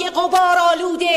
ये गुबार आलूदे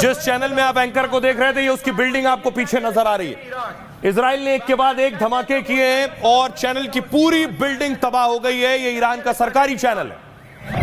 जिस चैनल में आप एंकर को देख रहे थे, ये उसकी बिल्डिंग आपको पीछे नजर आ रही है। इजराइल ने एक के बाद एक धमाके किए हैं और चैनल की पूरी बिल्डिंग तबाह हो गई है। ये ईरान का सरकारी चैनल है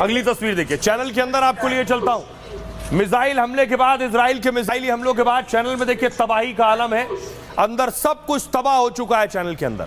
अगली तस्वीर देखिए। चैनल के अंदर आपको लिए चलता हूं। मिसाइल हमले के बाद, इजराइल के मिसाइली हमलों के बाद चैनल में देखिए तबाही का आलम है। अंदर सब कुछ तबाह हो चुका है चैनल के अंदर।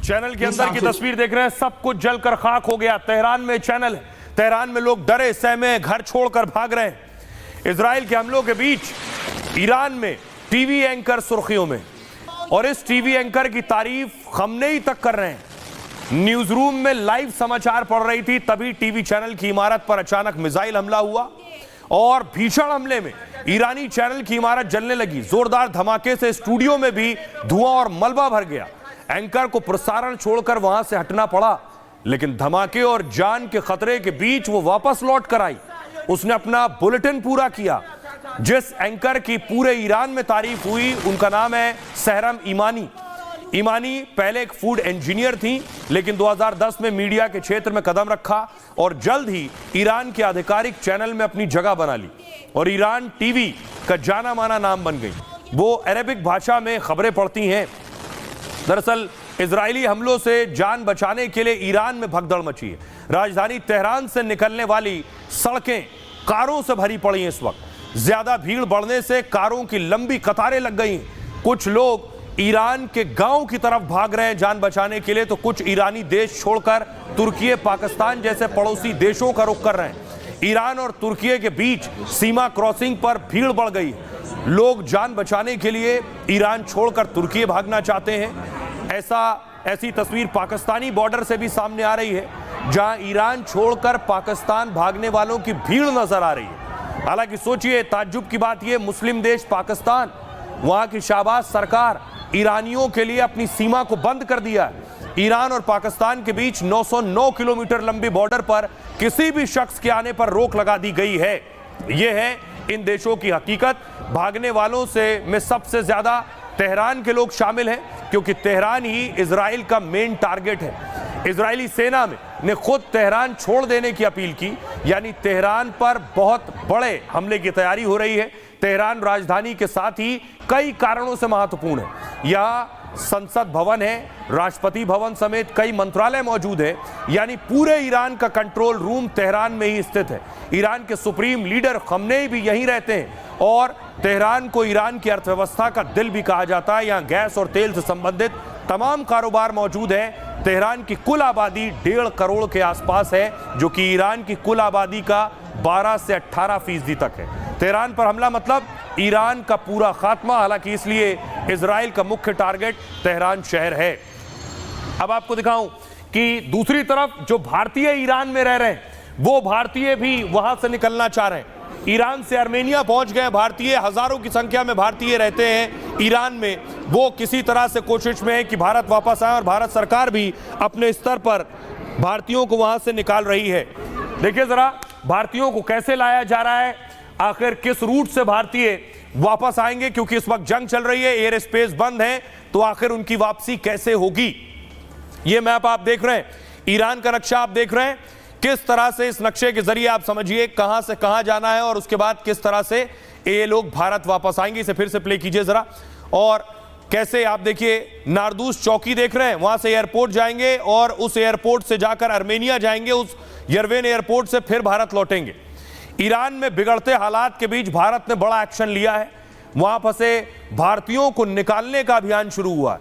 चैनल के अंदर की तस्वीर देख रहे हैं, सब कुछ जलकर खाक हो गया। तेहरान में चैनल है, तेहरान में लोग डरे सहमे घर छोड़कर भाग रहे हैं। इजराइल के हमलों के बीच ईरान में टीवी एंकर सुर्खियों में, और इस टीवी एंकर की तारीफ खमनेई तक कर रहे हैं। न्यूज रूम में लाइव समाचार पढ़ रही थी, तभी टीवी चैनल की इमारत पर अचानक मिसाइल हमला हुआ और भीषण हमले में ईरानी चैनल की इमारत जलने लगी। जोरदार धमाके से स्टूडियो में भी धुआं और मलबा भर गया। एंकर को प्रसारण छोड़कर वहां से हटना पड़ा, लेकिन धमाके और जान के खतरे के बीच वो वापस लौट कर आई। उसने अपना बुलेटिन पूरा किया। जिस एंकर की पूरे ईरान में तारीफ हुई, उनका नाम है सहरम ईमानी। ईमानी पहले एक फूड इंजीनियर थी, लेकिन 2010 में मीडिया के क्षेत्र में कदम रखा और जल्द ही ईरान के आधिकारिक चैनल में अपनी जगह बना ली और ईरान टीवी का जाना माना नाम बन गई। वो अरेबिक भाषा में खबरें पढ़ती हैं। दरअसल इजरायली हमलों से जान बचाने के लिए ईरान में भगदड़ मची है। राजधानी तेहरान से निकलने वाली सड़कें कारों से भरी पड़ी हैं। इस वक्त ज्यादा भीड़ बढ़ने से कारों की लंबी कतारें लग गई हैं। कुछ लोग ईरान के गांव की तरफ भाग रहे हैं जान बचाने के लिए, तो कुछ ईरानी देश छोड़कर तुर्की, पाकिस्तान जैसे पड़ोसी देशों का रुख कर रहे हैं। ईरान और तुर्की के बीच सीमा क्रॉसिंग पर भीड़ बढ़ गई है। लोग जान बचाने के लिए ईरान छोड़कर तुर्की भागना चाहते हैं। ऐसी तस्वीर पाकिस्तानी बॉर्डर से भी सामने आ रही है, जहां ईरान छोड़कर पाकिस्तान भागने वालों की भीड़ नजर आ रही है। हालांकि सोचिए, ताज्जुब की बात यह, मुस्लिम देश पाकिस्तान, वहां की शाहबाज सरकार ईरानियों के लिए अपनी सीमा को बंद कर दिया है। ईरान और पाकिस्तान के बीच 909 किलोमीटर लंबी बॉर्डर पर किसी भी शख्स के आने पर रोक लगा दी गई है। यह है इन देशों की हकीकत। भागने वालों में सबसे ज्यादा तेहरान के लोग शामिल हैं, क्योंकि तेहरान ही इजराइल का मेन टारगेट है। इजरायली सेना ने खुद तेहरान छोड़ देने की अपील की, यानी तेहरान पर बहुत बड़े हमले की तैयारी हो रही है। तेहरान राजधानी के साथ ही कई कारणों से महत्वपूर्ण है। यहाँ संसद भवन है, राष्ट्रपति भवन समेत कई मंत्रालय मौजूद है, यानी पूरे ईरान का कंट्रोल रूम तेहरान में ही स्थित है। ईरान के सुप्रीम लीडर खमनेई भी यहीं रहते हैं और तेहरान को ईरान की अर्थव्यवस्था का दिल भी कहा जाता है। यहाँ गैस और तेल से संबंधित तमाम कारोबार मौजूद है। तेहरान की कुल आबादी 1.5 करोड़ के आसपास है, जो कि ईरान की कुल आबादी का 12 से 18% तक है। तेहरान पर हमला मतलब ईरान का पूरा खात्मा। हालांकि इसलिए इजराइल का मुख्य टारगेट तेहरान शहर है। अब आपको दिखाऊं कि दूसरी तरफ जो भारतीय ईरान में रह रहे हैं, वो भारतीय भी वहां से निकलना चाह रहे हैं। ईरान से आर्मेनिया पहुंच गए भारतीय, हजारों की संख्या में भारतीय रहते हैं ईरान में। वो किसी तरह से कोशिश में है कि भारत वापस आए और भारत सरकार भी अपने स्तर पर भारतीयों को वहां से निकाल रही है। देखिए जरा, भारतीयों को कैसे लाया जा रहा है, आखिर किस रूट से भारतीय वापस आएंगे, क्योंकि इस वक्त जंग चल रही है, एयर स्पेस बंद है, तो आखिर उनकी वापसी कैसे होगी। ये मैप आप देख रहे हैं, ईरान का नक्शा आप देख रहे हैं। किस तरह से इस नक्शे के जरिए आप समझिए कहां से कहां जाना है और उसके बाद किस तरह से ये लोग भारत वापस आएंगे। इसे फिर से प्ले कीजिए जरा। और कैसे आप देखिए नारदूस चौकी देख रहे हैं, वहां से एयरपोर्ट जाएंगे और उस एयरपोर्ट से जाकर आर्मेनिया जाएंगे, उस यरवेन एयरपोर्ट से फिर भारत लौटेंगे। ईरान में बिगड़ते हालात के बीच भारत ने बड़ा एक्शन लिया है। वहां फंसे भारतीयों को निकालने का अभियान शुरू हुआ है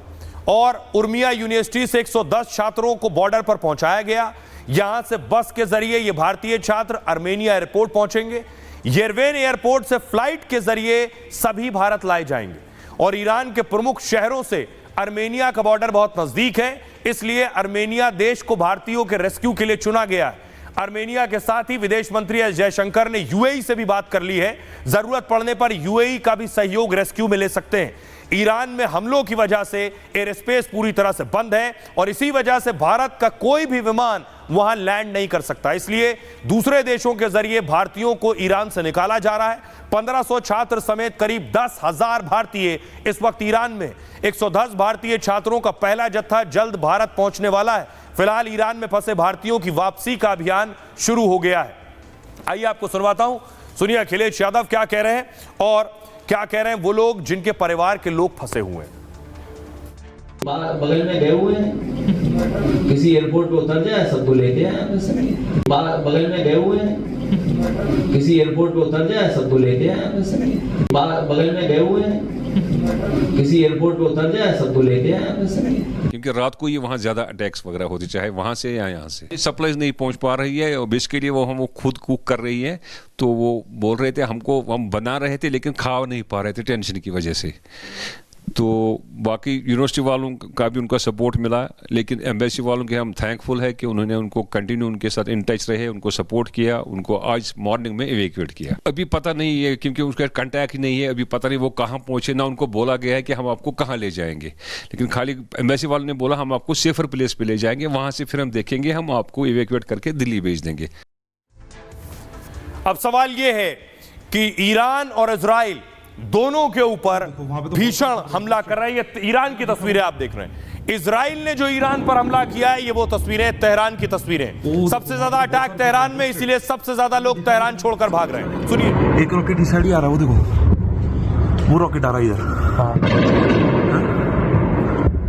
और उर्मिया यूनिवर्सिटी से 110 छात्रों को बॉर्डर पर पहुंचाया गया। यहां से बस के जरिए ये भारतीय छात्र आर्मेनिया एयरपोर्ट पहुंचेंगे। येरवेन एयरपोर्ट से फ्लाइट के जरिए सभी भारत लाए जाएंगे और ईरान के प्रमुख शहरों से आर्मेनिया का बॉर्डर बहुत नजदीक है, इसलिए आर्मेनिया देश को भारतीयों के रेस्क्यू के लिए चुना गया है। आर्मेनिया के साथ ही विदेश मंत्री एस जयशंकर ने यूएई से भी बात कर ली है। जरूरत पड़ने पर यूएई का भी सहयोग रेस्क्यू में ले सकते हैं। ईरान में हमलों की वजह से एयर स्पेस पूरी तरह से बंद है और इसी वजह से भारत का कोई भी विमान वहां लैंड नहीं कर सकता, इसलिए दूसरे देशों के जरिए भारतीयों को ईरान से निकाला जा रहा है। 1500 छात्र समेत करीब 10,000 भारतीय इस वक्त ईरान में। 110 भारतीय छात्रों का पहला जत्था जल्द भारत पहुंचने वाला है। फिलहाल ईरान में फंसे भारतीयों की वापसी का अभियान शुरू हो गया है। आइए आपको सुनवाता हूं, सुनिए अखिलेश यादव क्या कह रहे हैं और क्या कह रहे हैं वो लोग जिनके परिवार के लोग फंसे हुए हैं। बगल में गए हुए हैं, किसी एयरपोर्ट पे उतर जाए सबको लेके आए। बगल में गए हुए हैं, किसी एयरपोर्ट पे उतर जाए सबको लेके आए। बगल में गए हुए हैं, किसी एयरपोर्ट पे उतर जाए सबको लेके आए। क्योंकि रात को ये वहाँ ज्यादा अटैक्स वगैरह होते, चाहे वहाँ से या यहाँ से। सप्लाईज नहीं पहुँच पा रही है और बेसिकली वो खुद कुक कर रही है, तो वो बोल रहे थे हमको, हम बना रहे थे लेकिन खा नहीं पा रहे थे टेंशन की वजह से। तो बाकी यूनिवर्सिटी वालों का भी उनका सपोर्ट मिला, लेकिन एम्बेसी वालों के हम थैंकफुल है कि उन्होंने उनको कंटिन्यू उनके साथ इन टच रहे, उनको सपोर्ट किया, उनको आज मॉर्निंग में इवैक्यूएट किया। अभी पता नहीं है क्योंकि उसका कंटैक्ट ही नहीं है, अभी पता नहीं वो कहाँ पहुँचे, ना उनको बोला गया है कि हम आपको कहाँ ले जाएंगे, लेकिन खाली एम्बेसी वालों ने बोला हम आपको सेफर प्लेस पे ले जाएंगे, वहाँ से फिर हम देखेंगे, हम आपको इवैक्यूएट करके दिल्ली भेज देंगे। अब सवाल यह है कि ईरान और इजराइल दोनों के ऊपर भीषण हमला कर रहा है। ये ईरान की तस्वीरें आप देख रहे हैं। इजराइल ने जो ईरान पर हमला किया है, ये वो तस्वीरें, तेहरान की तस्वीरें। सबसे ज्यादा अटैक तेहरान में, इसीलिए सबसे ज्यादा लोग तेहरान छोड़कर भाग रहे हैं। सुनिए, एक रॉकेट इस साइड ही आ रहा है, वो देखो, वो रॉकेट आ रहा है इधर।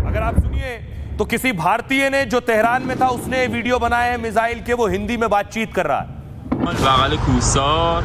अगर आप सुनिए तो किसी भारतीय ने जो तेहरान में था, उसने वीडियो बनाए हैं मिसाइल के, वो हिंदी में बातचीत कर रहा है। बगल कोसार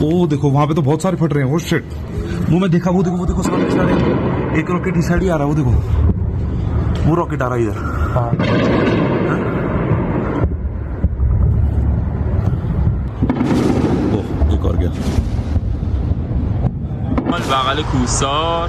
ओ देखो वहां पे तो बहुत सारे फट रहे हैं। ओ शिट, मुंह में देखा, वो देखो सारे एक रॉकेट इस साइड ही आ रहा है, वो देखो, वो रॉकेट आ रहा है इधर। ओ एक और गया। बगल कोसार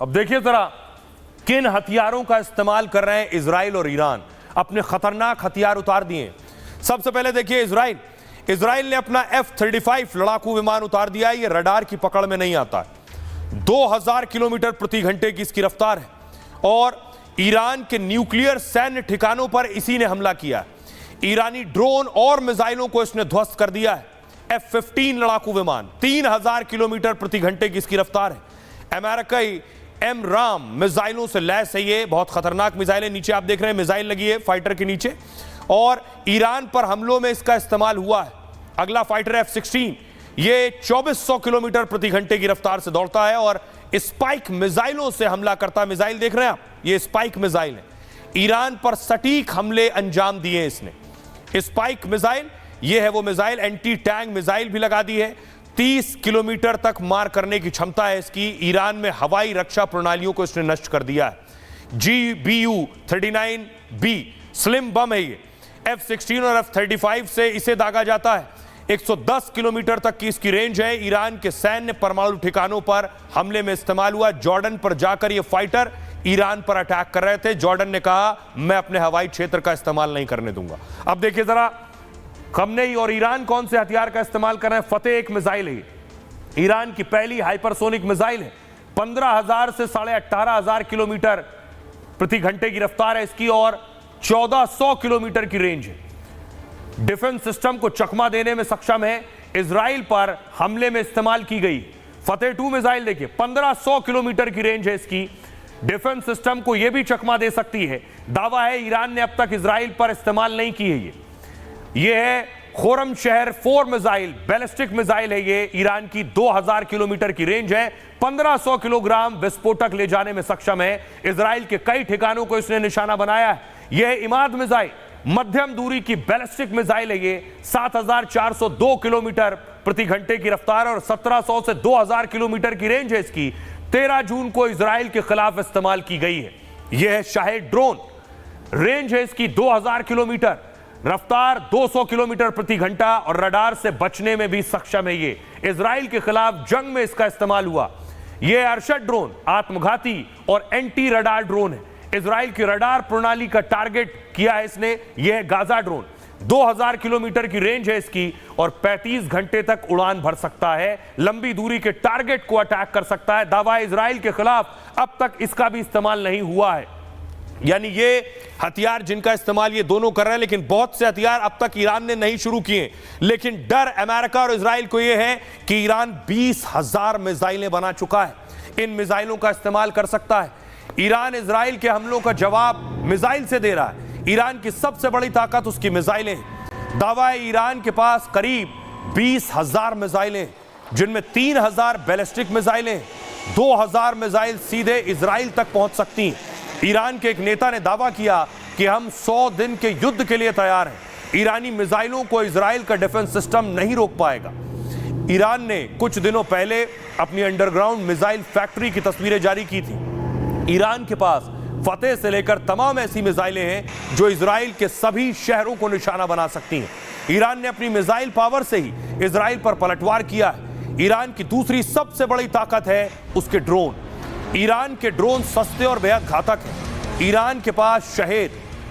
अब देखिए जरा किन हथियारों का इस्तेमाल कर रहे हैं इजराइल और ईरान। अपने खतरनाक हथियार उतार दिए। सबसे पहले देखिए इजराइल ने अपना F-35 लड़ाकू विमान उतार दिया। ये रडार की पकड़ में नहीं आता। 2000 किलोमीटर प्रति घंटे की इसकी रफ्तार है और ईरान के न्यूक्लियर सैन्य ठिकानों पर इसी ने हमला किया। ईरानी ड्रोन और मिसाइलों को इसने ध्वस्त कर दिया है। F-15 लड़ाकू विमान, 3000 किलोमीटर प्रति घंटे की इसकी रफ्तार है। अमेरिकी एमराम मिसाइलों से लैस है। ये बहुत खतरनाक मिसाइल है। नीचे आप देख रहे हैं मिसाइल लगी है फाइटर के नीचे और ईरान पर हमलों में इसका इस्तेमाल हुआ है। अगला फाइटर F-16, ये 2400 किलोमीटर प्रति घंटे की रफ्तार से दौड़ता है और स्पाइक मिसाइलों से हमला करता है। मिसाइल देख रहे हैं आप, ये स्पाइक मिसाइल है। ईरान पर सटीक हमले अंजाम दिए इसने। स्पाइक मिसाइल, यह है वो मिसाइल, एंटी टैंक मिसाइल भी लगा दी है। 30 किलोमीटर तक मार करने की क्षमता है इसकी। ईरान में हवाई रक्षा प्रणालियों को इसने नष्ट कर दिया है। GBU-39B स्लिम बम है ये। F-16 और F-35 से इसे दागा जाता है। 110 किलोमीटर तक की इसकी रेंज है। ईरान के सैन्य परमाणु ठिकानों पर हमले में इस्तेमाल हुआ। जॉर्डन पर जाकर यह फाइटर ईरान पर अटैक कर रहे थे। जॉर्डन ने कहा मैं अपने हवाई क्षेत्र का इस्तेमाल नहीं करने दूंगा। अब देखिए जरा खमनेई और ईरान कौन से हथियार का इस्तेमाल कर रहे हैं। फतेह एक मिसाइल है, ईरान की पहली हाइपरसोनिक मिसाइल है। 15,000 से 18,500 किलोमीटर प्रति घंटे की रफ्तार है इसकी और 1400 किलोमीटर की रेंज है। डिफेंस सिस्टम को चकमा देने में सक्षम है। इजराइल पर हमले में इस्तेमाल की गई फतेह 2 मिसाइल देखिए, 1500 किलोमीटर की रेंज है इसकी। डिफेंस सिस्टम को यह भी चकमा दे सकती है। दावा है ईरान ने अब तक इजराइल पर इस्तेमाल नहीं की है। ये है खोरम शहर 4 मिसाइल, बैलिस्टिक मिसाइल है ये। ईरान की 2000 किलोमीटर की रेंज है, 1500 किलोग्राम विस्फोटक ले जाने में सक्षम है। इजराइल के कई ठिकानों को इसने निशाना बनाया है। यह इमाद मिसाइल मध्यम दूरी की बैलिस्टिक मिसाइल है ये। 7402 किलोमीटर प्रति घंटे की रफ्तार और 1700 से 2000 किलोमीटर की रेंज है इसकी। 13 जून को इजराइल के खिलाफ इस्तेमाल की गई है। यह है शाहेद ड्रोन, रेंज है इसकी 2000 किलोमीटर, रफ्तार 200 किलोमीटर प्रति घंटा और रडार से बचने में भी सक्षम है। ये इजराइल के खिलाफ जंग में इसका इस्तेमाल हुआ। यह अरशद ड्रोन आत्मघाती और एंटी रडार ड्रोन है। इजराइल की रडार प्रणाली का टारगेट किया है इसने। यह गाजा ड्रोन 2000 किलोमीटर की रेंज है इसकी और 35 घंटे तक उड़ान भर सकता है। लंबी दूरी के टारगेट को अटैक कर सकता है। दावा है इजराइल के खिलाफ अब तक इसका भी इस्तेमाल नहीं हुआ है। यानी ये हथियार जिनका इस्तेमाल ये दोनों कर रहे हैं, लेकिन बहुत से हथियार अब तक ईरान ने नहीं शुरू किए। लेकिन डर अमेरिका और इजराइल को यह है कि ईरान 20,000 मिसाइलें बना चुका है, इन मिसाइलों का इस्तेमाल कर सकता है। ईरान इजराइल के हमलों का जवाब मिसाइल से दे रहा है। ईरान की सबसे बड़ी ताकत उसकी मिसाइलें हैं। दावा है ईरान के पास करीब 20,000 मिसाइलें, जिनमें 3,000 बैलिस्टिक मिसाइलें, 2,000 मिसाइल सीधे इजराइल तक पहुंच सकती हैं। ईरान के एक नेता ने दावा किया कि हम 100 दिन के युद्ध के लिए तैयार हैं। ईरानी मिसाइलों को इजराइल का डिफेंस सिस्टम नहीं रोक पाएगा। ईरान ने कुछ दिनों पहले अपनी अंडरग्राउंड मिसाइल फैक्ट्री की तस्वीरें जारी की थी। ईरान के पास फतेह से लेकर तमाम ऐसी मिसाइलें हैं जो इजराइल के सभी शहरों को निशाना बना सकती हैं। ईरान ने अपनी मिसाइल पावर से ही इजराइल पर पलटवार किया है। ईरान की दूसरी सबसे बड़ी ताकत है उसके ड्रोन। ईरान के ड्रोन सस्ते और बेहद घातक हैं। ईरान के पास शहेद,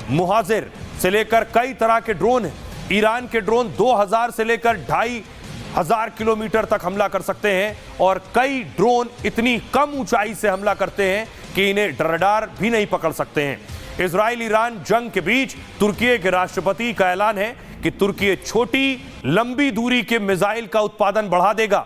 मुहाजिर से लेकर कई तरह के ड्रोन हैं। ईरान के ड्रोन 2000 से लेकर 2500 किलोमीटर तक हमला कर सकते हैं और कई ड्रोन इतनी कम ऊंचाई से हमला करते हैं कि इन्हें रडार भी नहीं पकड़ सकते हैं। इजराइल ईरान जंग के बीच तुर्की के राष्ट्रपति का ऐलान है कि तुर्की छोटी लंबी दूरी के मिसाइल का उत्पादन बढ़ा देगा।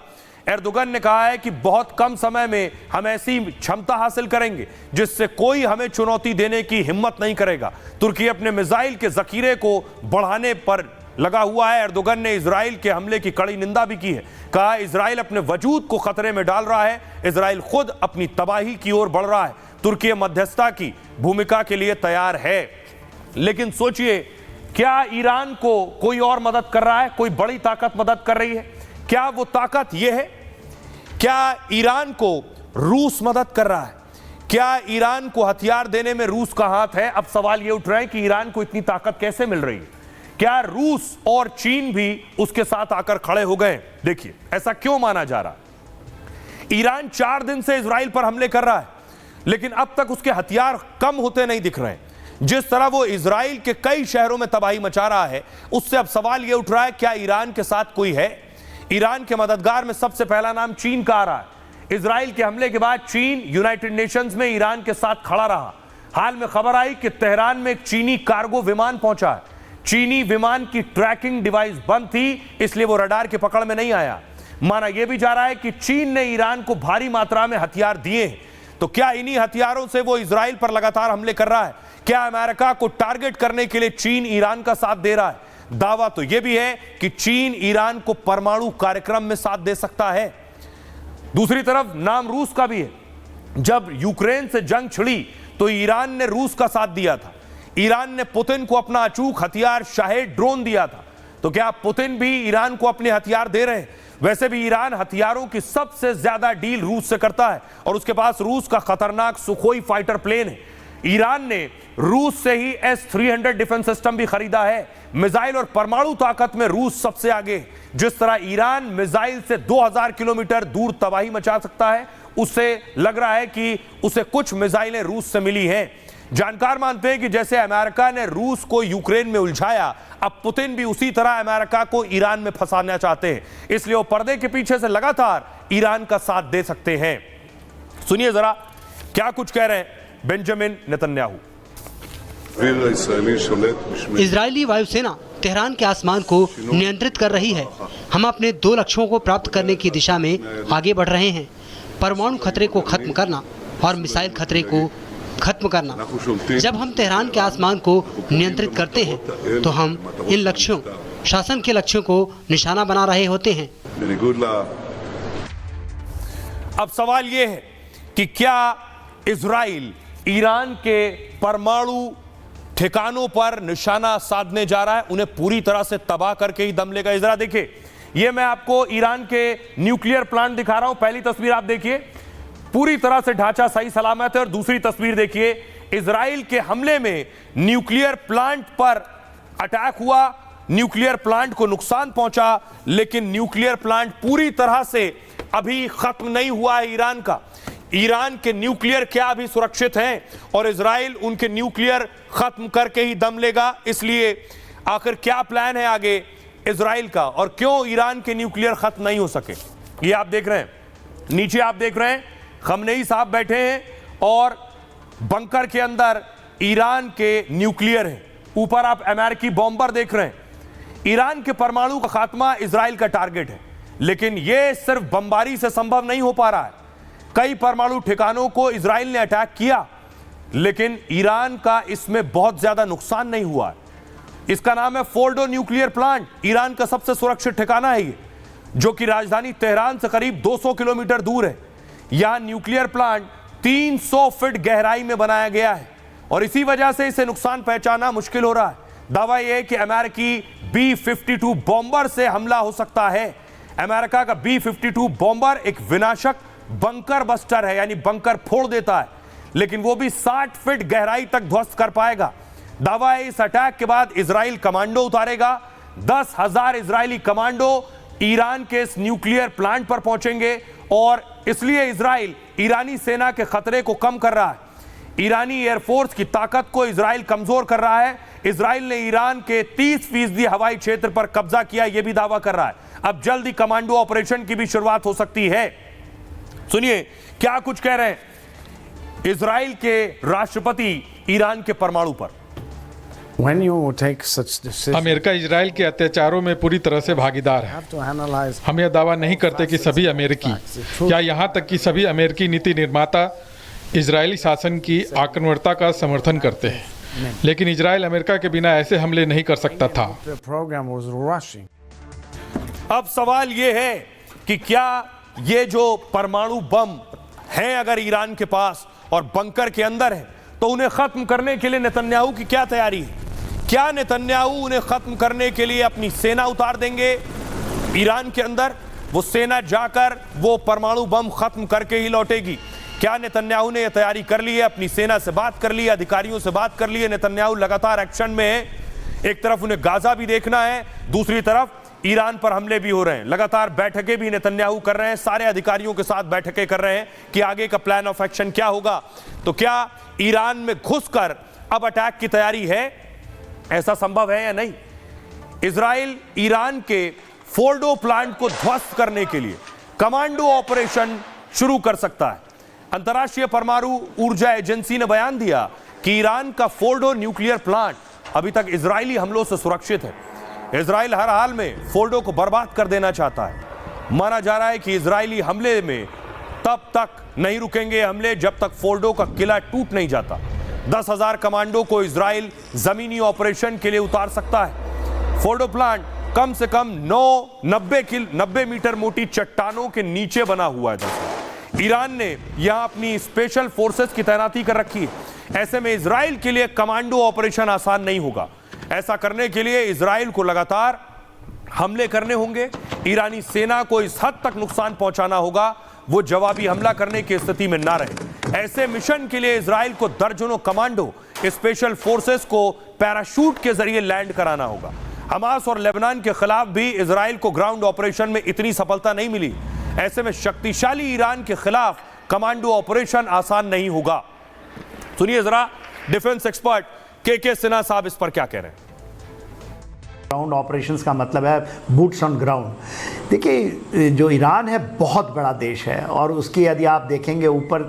एर्दोगन ने कहा है कि बहुत कम समय में हम ऐसी क्षमता हासिल करेंगे जिससे कोई हमें चुनौती देने की हिम्मत नहीं करेगा। तुर्की अपने मिसाइल के जखीरे को बढ़ाने पर लगा हुआ है। एर्दोगन ने इजराइल के हमले की कड़ी निंदा भी की है। कहा इजराइल अपने वजूद को खतरे में डाल रहा है, इजराइल खुद अपनी तबाही की ओर बढ़ रहा है। तुर्की मध्यस्थता की भूमिका के लिए तैयार है। लेकिन सोचिए, क्या ईरान को कोई और मदद कर रहा है? कोई बड़ी ताकत मदद कर रही है? क्या वो ताकत यह है? क्या ईरान को रूस मदद कर रहा है? क्या ईरान को हथियार देने में रूस का हाथ है? अब सवाल यह उठ रहा है कि ईरान को इतनी ताकत कैसे मिल रही है? क्या रूस और चीन भी उसके साथ आकर खड़े हो गए? देखिए, ऐसा क्यों माना जा रहा है? ईरान 4 दिन से इजराइल पर हमले कर रहा है, लेकिन अब तक उसके हथियार कम होते नहीं दिख रहे हैं। जिस तरह वो इजराइल के कई शहरों में तबाही मचा रहा है, उससे अब सवाल यह उठ रहा है, क्या ईरान के साथ कोई है? ईरान के मददगार में सबसे पहला नाम चीन का आ रहा है। इजराइल के हमले के बाद चीन यूनाइटेड नेशंस में ईरान के साथ खड़ा रहा। हाल में खबर आई कि तेहरान में एक चीनी कार्गो विमान पहुंचा है। चीनी विमान की ट्रैकिंग डिवाइस बंद थी, इसलिए वो रडार की पकड़ में नहीं आया। माना यह भी जा रहा है कि चीन ने ईरान को भारी मात्रा में हथियार दिए हैं। तो क्या इन्हीं हथियारों से वो इजराइल पर लगातार हमले कर रहा है? क्या अमेरिका को टारगेट करने के लिए चीन ईरान का साथ दे रहा है? दावा तो यह भी है कि चीन ईरान को परमाणु कार्यक्रम में साथ दे सकता है। दूसरी तरफ नाम रूस का भी है। जब यूक्रेन से जंग छिड़ी तो ईरान ने रूस का साथ दिया था। ईरान ने पुतिन को अपना अचूक हथियार शाहेद ड्रोन दिया था। तो क्या पुतिन भी ईरान को अपने हथियार दे रहे हैं? वैसे भी ईरान हथियारों की सबसे ज्यादा डील रूस से करता है और उसके पास रूस का खतरनाक सुखोई फाइटर प्लेन है। ईरान ने रूस से ही S-300 डिफेंस सिस्टम भी खरीदा है। मिसाइल और परमाणु ताकत में रूस सबसे आगे है। जिस तरह ईरान मिसाइल से 2000 किलोमीटर दूर तबाही मचा सकता है, उससे लग रहा है कि उसे कुछ मिसाइलें रूस से मिली हैं। जानकार मानते हैं कि जैसे अमेरिका ने रूस को यूक्रेन में उलझाया, अब पुतिन भी उसी तरह अमेरिका को ईरान में फंसाना चाहते हैं। इसलिए वो पर्दे के पीछे से लगातार ईरान का साथ दे सकते हैं। सुनिए जरा क्या कुछ कह रहे हैं बेंजामिन नेतन्याहू। इजरायली वायुसेना तेहरान के आसमान को नियंत्रित कर रही है। हम अपने 2 लक्ष्यों को प्राप्त करने की दिशा में आगे बढ़ रहे हैं, परमाणु खतरे को खत्म करना और मिसाइल खतरे को खत्म करना। जब हम तेहरान के आसमान को नियंत्रित करते हैं तो हम इन लक्ष्यों, शासन के लक्ष्यों को निशाना बना रहे होते हैं। अब सवाल यह है कि क्या इजराइल ईरान के परमाणु ठिकानों पर निशाना साधने जा रहा है, उन्हें पूरी तरह से तबाह करके ही दम लेगा। जरा देखिए, यह मैं आपको ईरान के न्यूक्लियर प्लांट दिखा रहा हूं। पहली तस्वीर आप देखिए, पूरी तरह से ढांचा सही सलामत है। और दूसरी तस्वीर देखिए, इजराइल के हमले में न्यूक्लियर प्लांट पर अटैक हुआ, न्यूक्लियर प्लांट को नुकसान पहुंचा, लेकिन न्यूक्लियर प्लांट पूरी तरह से अभी खत्म नहीं हुआ है ईरान का। ईरान के न्यूक्लियर क्या अभी सुरक्षित हैं और इजराइल उनके न्यूक्लियर खत्म करके ही दम लेगा। इसलिए आखिर क्या प्लान है आगे इजराइल का और क्यों ईरान के न्यूक्लियर खत्म नहीं हो सके, ये आप देख रहे हैं। नीचे आप देख रहे हैं खमनेई साहब बैठे हैं और बंकर के अंदर ईरान के न्यूक्लियर हैं। ऊपर आप अमेरिकी बॉम्बर देख रहे हैं। ईरान के परमाणु का खात्मा इजराइल का टारगेट है, लेकिन यह सिर्फ बमबारी से संभव नहीं हो पा रहा है। कई परमाणु ठिकानों को इजराइल ने अटैक किया, लेकिन ईरान का इसमें बहुत ज्यादा नुकसान नहीं हुआ है। इसका नाम है फोर्डो न्यूक्लियर प्लांट। ईरान का सबसे सुरक्षित ठिकाना है ये, जो कि राजधानी तेहरान से करीब 200 किलोमीटर दूर है। यहां न्यूक्लियर प्लांट 300 फीट गहराई में बनाया गया है और इसी वजह से इसे नुकसान पहचाना मुश्किल हो रहा है। दावा यह है कि अमेरिकी B-52 बॉम्बर से हमला हो सकता है। अमेरिका का B-52 बॉम्बर एक विनाशक बंकर बस्टर है, यानी बंकर फोड़ देता है, लेकिन वो भी 60 फीट गहराई तक ध्वस्त कर पाएगा। दावा है इस अटैक के बाद इजराइल कमांडो उतारेगा। 10,000 इजरायली कमांडो ईरान के इस न्यूक्लियर प्लांट पर पहुंचेंगे और इसलिए इजराइल ईरानी सेना के खतरे को कम कर रहा है। ईरानी एयरफोर्स की ताकत को इजराइल कमजोर कर रहा है। इजराइल ने ईरान के 30% हवाई क्षेत्र पर कब्जा किया, यह भी दावा कर रहा है। अब जल्द ही कमांडो ऑपरेशन की भी शुरुआत हो सकती है। सुनिए क्या कुछ कह रहे हैं इजराइल के राष्ट्रपति ईरान के परमाणु पर। अमेरिका इजराइल के अत्याचारों में पूरी तरह से भागीदार है। हम यह दावा नहीं करते कि सभी अमेरिकी या यहां तक कि सभी अमेरिकी नीति निर्माता इजरायली शासन की आक्रमणता का समर्थन करते हैं, लेकिन इजराइल अमेरिका के बिना ऐसे हमले नहीं कर सकता था। अब सवाल यह है कि क्या ये जो परमाणु बम हैं अगर ईरान के पास और बंकर के अंदर है, तो उन्हें खत्म करने के लिए नेतन्याहू की क्या तैयारी है? क्या नेतन्याहू उन्हें खत्म करने के लिए अपनी सेना उतार देंगे ईरान के अंदर? वो सेना जाकर वो परमाणु बम खत्म करके ही लौटेगी। क्या नेतन्याहू ने यह तैयारी कर ली है? अपनी सेना से बात कर ली है, अधिकारियों से बात कर ली है। नेतन्याहू लगातार एक्शन में है। एक तरफ उन्हें गाजा भी देखना है, दूसरी तरफ ईरान पर हमले भी हो रहे हैं। लगातार बैठकें भी नेतन्याहू कर रहे हैं, सारे अधिकारियों के साथ बैठकें कर रहे हैं कि आगे का प्लान ऑफ एक्शन क्या होगा। तो क्या ईरान में घुसकर अब अटैक की तैयारी है? ऐसा संभव है या नहीं? इजराइल ईरान के फोर्डो प्लांट को ध्वस्त करने के लिए कमांडो ऑपरेशन शुरू कर सकता है। अंतर्राष्ट्रीय परमाणु ऊर्जा एजेंसी ने बयान दिया कि ईरान का फोर्डो न्यूक्लियर प्लांट अभी तक इजरायली हमलों से सुरक्षित है। इजराइल हर हाल में फोर्डो को बर्बाद कर देना चाहता है। माना जा रहा है कि इजरायली हमले में तब तक नहीं रुकेंगे हमले जब तक फोर्डो का किला टूट नहीं जाता। 10,000 कमांडो को इजराइल जमीनी ऑपरेशन के लिए उतार सकता है। फोर्डो प्लांट कम से कम 90 मीटर मोटी चट्टानों के नीचे बना हुआ है। ईरान ने यहां अपनी स्पेशल फोर्सेस की तैनाती कर रखी है। ऐसे में इजराइल के लिए कमांडो ऑपरेशन आसान नहीं होगा। ऐसा करने के लिए इजराइल को लगातार हमले करने होंगे। ईरानी सेना को इस हद तक नुकसान पहुंचाना होगा वो जवाबी हमला करने की स्थिति में ना रहे। ऐसे मिशन के लिए इजराइल को दर्जनों कमांडो स्पेशल फोर्सेस को पैराशूट के जरिए लैंड कराना होगा। हमास और लेबनान के खिलाफ भी इजराइल को ग्राउंड ऑपरेशन में इतनी सफलता नहीं मिली। ऐसे में शक्तिशाली ईरान के खिलाफ कमांडो ऑपरेशन आसान नहीं होगा। सुनिए जरा डिफेंस एक्सपर्ट के सिन्हा साहब इस पर क्या कह रहे हैं। ग्राउंड ऑपरेशंस का मतलब है बूट्स ऑन ग्राउंड। देखिए, जो ईरान है बहुत बड़ा देश है और उसकी यदि आप देखेंगे ऊपर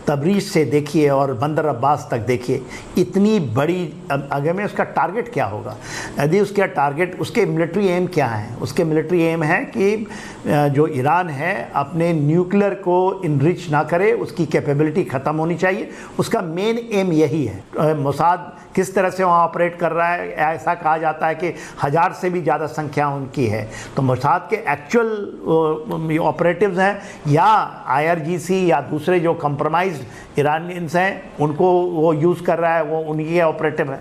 तबरीज से देखिए और बंदर अब्बास तक देखिए, इतनी बड़ी, अगर में उसका टारगेट क्या होगा, यदि उसका टारगेट, उसके मिलिट्री एम क्या है? उसके मिलिट्री एम है कि जो ईरान है अपने न्यूक्लियर को इनरिच ना करे, उसकी कैपेबिलिटी ख़त्म होनी चाहिए, उसका मेन एम यही है। मोसाद किस तरह से वहाँ ऑपरेट कर रहा है, ऐसा कहा जाता है कि 1000 से भी ज़्यादा संख्या उनकी है। तो मोसाद के एक्चुअल ऑपरेटिव्स हैं या IRGC या दूसरे जो कंप्रोमाइज्ड ईरानियंस हैं उनको वो यूज़ कर रहा है, वो उनकी ऑपरेटिव है।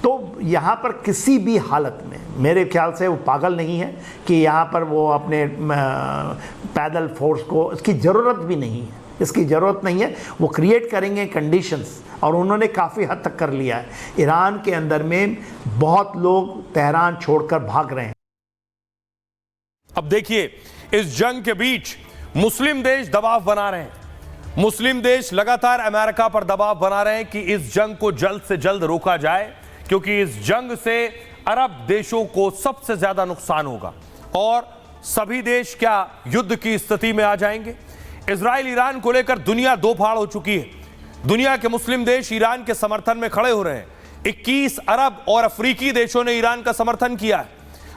तो यहाँ पर किसी भी हालत में मेरे ख्याल से वो पागल नहीं है कि यहाँ पर वो अपने पैदल फोर्स को, इसकी ज़रूरत भी नहीं है, इसकी ज़रूरत नहीं है। वो क्रिएट करेंगे कंडीशंस और उन्होंने काफ़ी हद तक कर लिया है। ईरान के अंदर में बहुत लोग तेहरान छोड़कर भाग रहे हैं। अब देखिए, इस जंग के बीच मुस्लिम देश दबाव बना रहे हैं। मुस्लिम देश लगातार अमेरिका पर दबाव बना रहे हैं कि इस जंग को जल्द से जल्द रोका जाए, क्योंकि इस जंग से अरब देशों को सबसे ज्यादा नुकसान होगा और सभी देश क्या युद्ध की स्थिति में आ जाएंगे। इजराइल ईरान को लेकर दुनिया दो फाड़ हो चुकी है। दुनिया के मुस्लिम देश ईरान के समर्थन में खड़े हो रहे हैं। 21 अरब और अफ्रीकी देशों ने ईरान का समर्थन किया है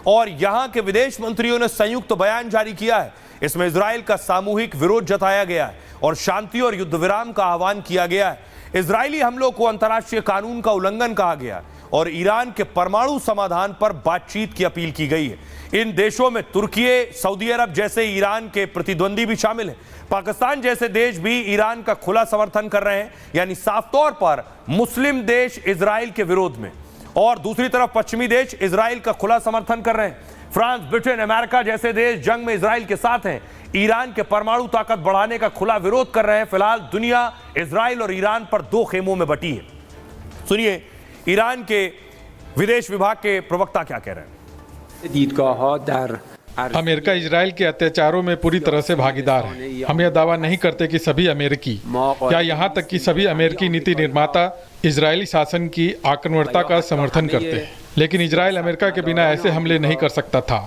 और यहां के विदेश मंत्रियों ने संयुक्त बयान जारी किया है। इसमें इजराइल का सामूहिक विरोध जताया गया है और शांति और युद्ध विराम का आह्वान किया गया है। इजरायली हमलों को अंतर्राष्ट्रीय कानून का उल्लंघन कहा गया और ईरान के परमाणु समाधान पर बातचीत की अपील की गई है। इन देशों में तुर्की, सऊदी अरब जैसे ईरान के प्रतिद्वंदी भी शामिल हैं। पाकिस्तान जैसे देश भी ईरान का खुला समर्थन कर रहे हैं, यानी साफ तौर पर मुस्लिम देश इजराइल के विरोध में, और दूसरी तरफ पश्चिमी देश इजराइल का खुला समर्थन कर रहे हैं। फ्रांस, ब्रिटेन, अमेरिका जैसे देश जंग में इजराइल के साथ हैं। ईरान के परमाणु ताकत बढ़ाने का खुला विरोध कर रहे हैं। फिलहाल दुनिया इजराइल और ईरान पर दो खेमों में बटी है। सुनिए ईरान के विदेश विभाग के प्रवक्ता क्या कह रहे हैं। अमेरिका इजराइल के अत्याचारों में पूरी तरह से भागीदार है। हम यह दावा नहीं करते कि सभी अमेरिकी या यहाँ तक कि सभी अमेरिकी नीति निर्माता इजरायली शासन की आक्रमणता का समर्थन करते हैं, लेकिन इजराइल अमेरिका के बिना ऐसे हमले नहीं कर सकता था।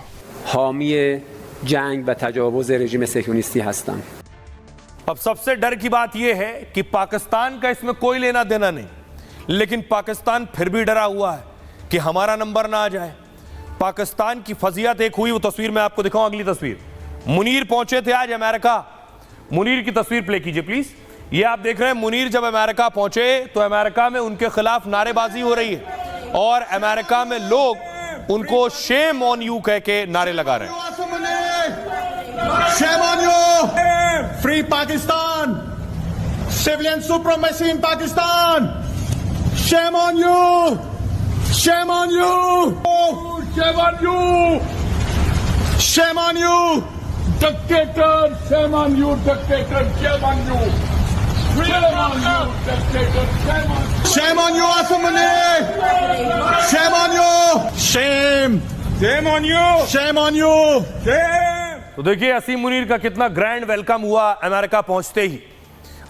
अब सबसे डर की बात यह है कि पाकिस्तान का इसमें कोई लेना देना नहीं, लेकिन पाकिस्तान फिर भी डरा हुआ है कि हमारा नंबर ना आ जाए। पाकिस्तान की फजीयत एक हुई, वो तस्वीर मैं आपको दिखाऊं, अगली तस्वीर। मुनीर पहुंचे थे आज अमेरिका। मुनीर की तस्वीर प्ले कीजिए प्लीज। ये आप देख रहे हैं मुनीर जब अमेरिका पहुंचे तो अमेरिका में उनके खिलाफ नारेबाजी हो रही है और अमेरिका में लोग उनको शेम ऑन यू कह के नारे लगा रहे हैं। Shame on you, free Pakistan, civilian supremacy in Pakistan, shame on you, shame on you, shame on you, shame on you, dictator, shame on you, dictator, shame on you, shame on you, dictator, shame on you, Asim Munir, shame on you, shame, shame on you, shame on you, shame. तो देखिए असीम मुनीर का कितना ग्रैंड वेलकम हुआ अमेरिका पहुंचते ही।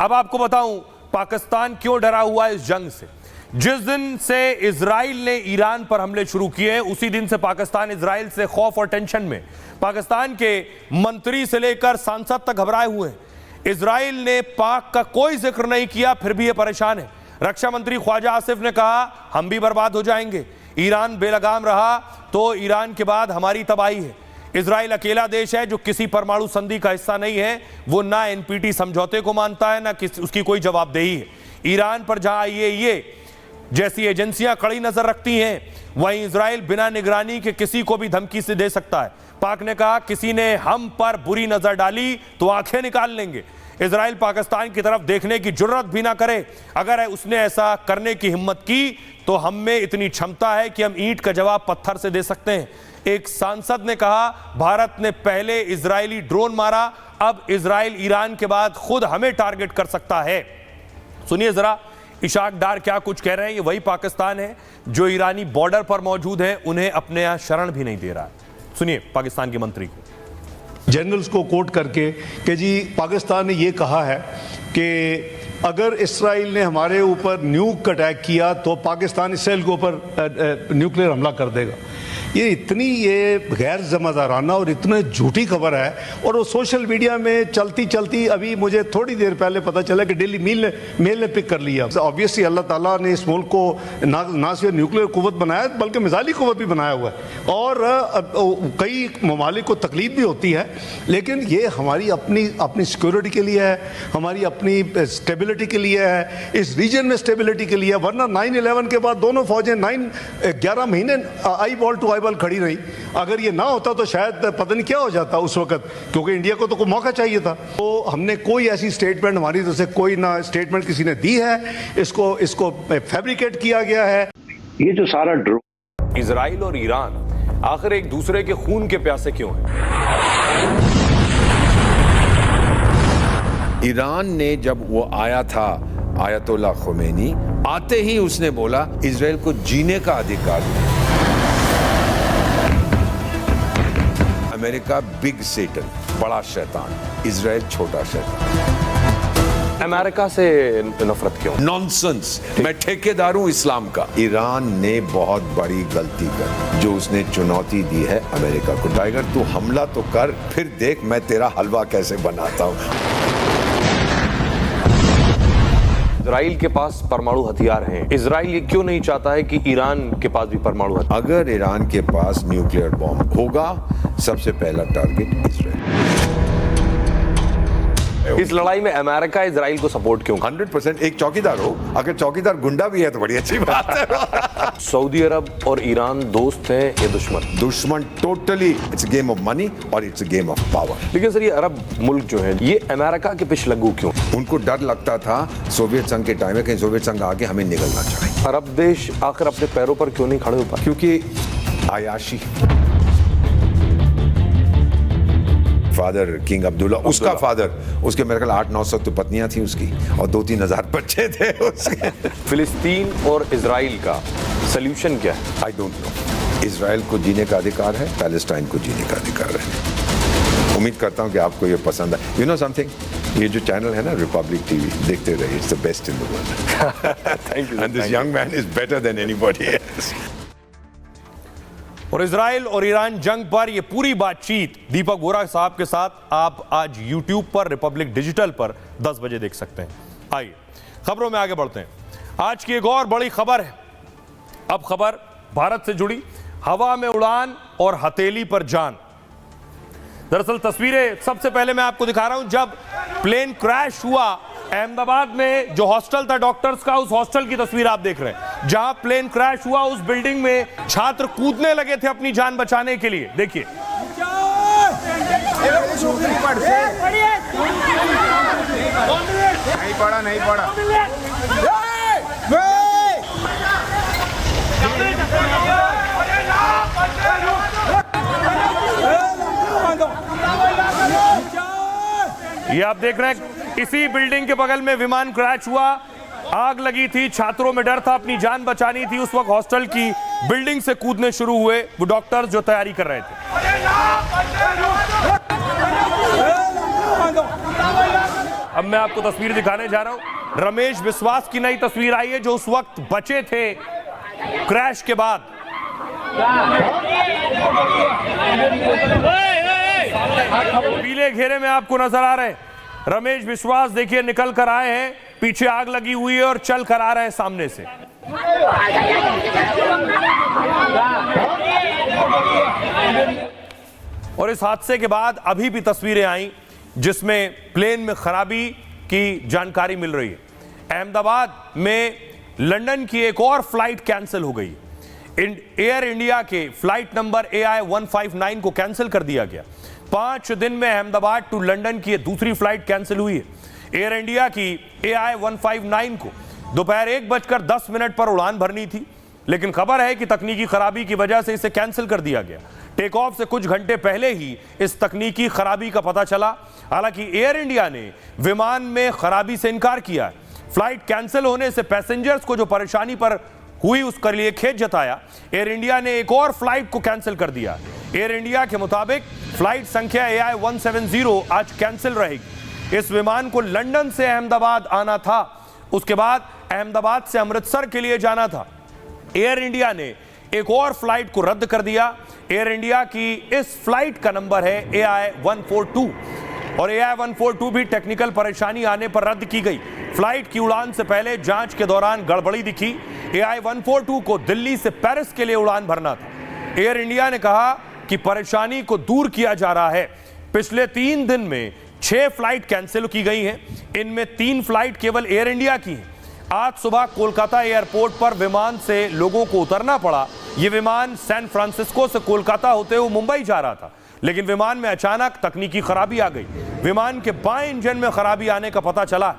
अब आपको बताऊं पाकिस्तान क्यों डरा हुआ है इस जंग से। जिस दिन से इजराइल ने ईरान पर हमले शुरू किए उसी दिन से पाकिस्तान इजराइल से खौफ और टेंशन में। पाकिस्तान के मंत्री से लेकर सांसद तक घबराए हुए हैं। इजराइल ने पाक का कोई जिक्र नहीं किया, फिर भी ये परेशान है। रक्षा मंत्री ख्वाजा आसिफ ने कहा हम भी बर्बाद हो जाएंगे, ईरान बेलगाम रहा तो ईरान के बाद हमारी तबाही है। इजराइल अकेला देश है जो किसी परमाणु संधि का हिस्सा नहीं है, वो ना NPT समझौते को मानता है ना उसकी कोई जवाबदेही है। ईरान पर जहां IAEA जैसी एजेंसियां कड़ी नजर रखती हैं, वहीं इजराइल बिना निगरानी के किसी को भी धमकी से दे सकता है। पाक ने कहा किसी ने हम पर बुरी नजर डाली तो आंखें निकाल लेंगे। इजराइल पाकिस्तान की तरफ देखने की जुर्रत भी ना करे। अगर उसने ऐसा करने की हिम्मत की तो हम में इतनी क्षमता है कि हम ईंट का जवाब पत्थर से दे सकते हैं। एक सांसद ने कहा भारत ने पहले इजरायली ड्रोन मारा, अब इजराइल ईरान के बाद खुद हमें टारगेट कर सकता है। सुनिए जरा इशाक डार क्या कुछ कह रहे हैं। ये वही पाकिस्तान है जो ईरानी बॉर्डर पर मौजूद है, उन्हें अपने यहां शरण भी नहीं दे रहा है। सुनिए पाकिस्तान के मंत्री को, जनरल्स को कोट करके कि जी पाकिस्तान ने ये कहा है कि अगर इसराइल ने हमारे ऊपर न्यूक अटैक किया तो पाकिस्तान इसराइल के ऊपर न्यूक्लियर हमला कर देगा। ये इतनी गैर ज़िम्मेदाराना और इतने झूठी खबर है, और वो सोशल मीडिया में चलती चलती अभी मुझे थोड़ी देर पहले पता चला कि डेली मेल ने पिक कर लिया। ऑब्वियसली अल्लाह ताला ने इस मुल्क को ना सिर्फ न्यूक्लियर कुव्वत बनाया बल्कि मिसाइली कुव्वत भी बनाया हुआ है, और कई ममालिक को तकलीफ भी होती है, लेकिन ये हमारी अपनी सिक्योरिटी के लिए है, हमारी अपनी स्टेबिलिटी के लिए है, इस रीजन में स्टेबिलिटी के लिए। वरना 9/11 के बाद दोनों फौजें 11 महीने eyeball to eyeball खड़ी रही। अगर ये ना होता तो शायद पता नहीं क्या हो जाता उस वक्त, क्योंकि इंडिया को तो कोई मौका चाहिए था। तो हमने कोई ऐसी स्टेटमेंट, हमारी तरफ से कोई ना स्टेटमेंट किसी ने दी है, इसको फैब्रिकेट किया गया है। ये जो सारा इजराइल और ईरान आखिर एक दूसरे के खून के प्यासे क्यों हैं? ईरान ने जब वो आया था आयतुल्लाह खुमैनी, आते ही उसने बोला इजराइल को जीने का अधिकार है। अमेरिका बिग सेटन, बड़ा शैतान, इजराइल छोटा शैतान। अमेरिका से नफरत क्यों? नॉनसेंस। मैं ठेकेदार हूं इस्लाम का। ईरान ने बहुत बड़ी गलती कर जो उसने चुनौती दी है अमेरिका को। टाइगर तू हमला तो कर, फिर देख मैं तेरा हलवा कैसे बनाता हूं। इजराइल के पास परमाणु हथियार हैं। इजराइल ये क्यों नहीं चाहता है कि ईरान के पास भी परमाणु हथियार? अगर ईरान के पास न्यूक्लियर बॉम्ब होगा, सबसे पहला टारगेट इजराइल। इस लड़ाई में अमेरिका इजराइल को सपोर्ट क्यों? 100%। एक चौकीदार हो, अगर चौकीदार गुंडा भी है तो बड़ी अच्छी बात है। सऊदी अरब और ईरान दोस्त हैं या दुश्मन? दुश्मन totally. It's a game of money और it's a game of power. लेकिन सर ये अरब मुल्क जो है ये अमेरिका के पिछलग्गू क्यों? उनको डर लगता था सोवियत संघ के टाइम में कहीं सोवियत संघ आगे हमें निगलना चाहिए। अरब देश आखिर अपने पैरों पर क्यों नहीं खड़े हो पाए? क्योंकि आयाशी। फादर किंग अब्दुल्ला, उसका फादर, उसके मेरे ख्याल 800-900 तो पत्नियां थी उसकी और 2-3 हजार बच्चे थे उसके। फिलिस्तीन और इजराइल का सल्यूशन क्या है? I don't know. इजराइल को जीने का अधिकार है, पैलेस्टाइन को जीने का अधिकार है। उम्मीद करता हूं कि आपको ये पसंद है। यू नो समथिंग, ये जो चैनल है ना रिपब्लिक टीवी, देखते रहिए। It's the best in the world. Thank you. And this young man is better than anybody else. और इजराइल और ईरान जंग पर यह पूरी बातचीत दीपक बोरा साहब के साथ आप आज YouTube पर रिपब्लिक डिजिटल पर 10 बजे देख सकते हैं। आइए खबरों में आगे बढ़ते हैं। आज की एक और बड़ी खबर है। अब खबर भारत से जुड़ी, हवा में उड़ान और हथेली पर जान। दरअसल तस्वीरें सबसे पहले मैं आपको दिखा रहा हूं। जब प्लेन क्रैश हुआ अहमदाबाद में, जो हॉस्टल था डॉक्टर्स का, उस हॉस्टल की तस्वीर आप देख रहे हैं। जहां प्लेन क्रैश हुआ उस बिल्डिंग में छात्र कूदने लगे थे अपनी जान बचाने के लिए। देखिए नहीं पड़ा ये आप देख रहे हैं, इसी बिल्डिंग के बगल में विमान क्रैश हुआ, आग लगी थी, छात्रों में डर था, अपनी जान बचानी थी। उस वक्त हॉस्टल की बिल्डिंग से कूदने शुरू हुए वो डॉक्टर्स जो तैयारी कर रहे थे। अब मैं आपको तस्वीर दिखाने जा रहा हूं। रमेश विश्वास की नई तस्वीर आई है जो उस वक्त बचे थे क्रैश के बाद। पीले घेरे में आपको नजर आ रहे हैं रमेश विश्वास, देखिए निकल कर आए हैं, पीछे आग लगी हुई है और चल कर आ रहे हैं सामने से। और इस हादसे के बाद अभी भी तस्वीरें आई जिसमें प्लेन में खराबी की जानकारी मिल रही है। अहमदाबाद में लंदन की एक और फ्लाइट कैंसिल हो गई। एयर इंडिया के फ्लाइट नंबर AI-159 को कैंसिल कर दिया गया। 5 दिन में अहमदाबाद टू लंदन की दूसरी फ्लाइट कैंसिल हुई है। एयर इंडिया की AI-159 को दोपहर 1:10 पर उड़ान भरनी थी, लेकिन खबर है कि तकनीकी खराबी की वजह से इसे कैंसिल कर दिया गया। टेक ऑफ से कुछ घंटे पहले ही इस तकनीकी खराबी का पता चला। हालांकि एयर इंडिया ने विमान में खराबी से इनकार किया है। फ्लाइट कैंसिल होने से पैसेंजर्स को जो परेशानी पर हुई उसके लिए खेद जताया। एयर इंडिया ने एक और फ्लाइट को कैंसिल कर दिया। एयर इंडिया के मुताबिक फ्लाइट संख्या AI-170 आज कैंसिल रहेगी। इस विमान को लंदन से अहमदाबाद आना था, उसके बाद अहमदाबाद से अमृतसर के लिए जाना था। एयर इंडिया ने एक और फ्लाइट को रद्द कर दिया। एयर इंडिया की इस फ्लाइट का नंबर है AI-142 और AI-142 भी टेक्निकल परेशानी आने पर रद्द की गई। फ्लाइट की उड़ान से पहले जांच के दौरान गड़बड़ी दिखी। AI-142 को दिल्ली से पेरिस के लिए उड़ान भरना था। एयर इंडिया ने कहा कि परेशानी को दूर किया जा रहा है। पिछले 3 दिन में 6 फ्लाइट कैंसिल की गई हैं। इनमें 3 फ्लाइट केवल एयर इंडिया की हैं। आज सुबह कोलकाता एयरपोर्ट पर विमान से लोगों को उतरना पड़ा। यह विमान सैन फ्रांसिस्को से कोलकाता होते हुए मुंबई जा रहा था, लेकिन विमान में अचानक तकनीकी खराबी आ गई। विमान के बाएं इंजन में खराबी आने का पता चला।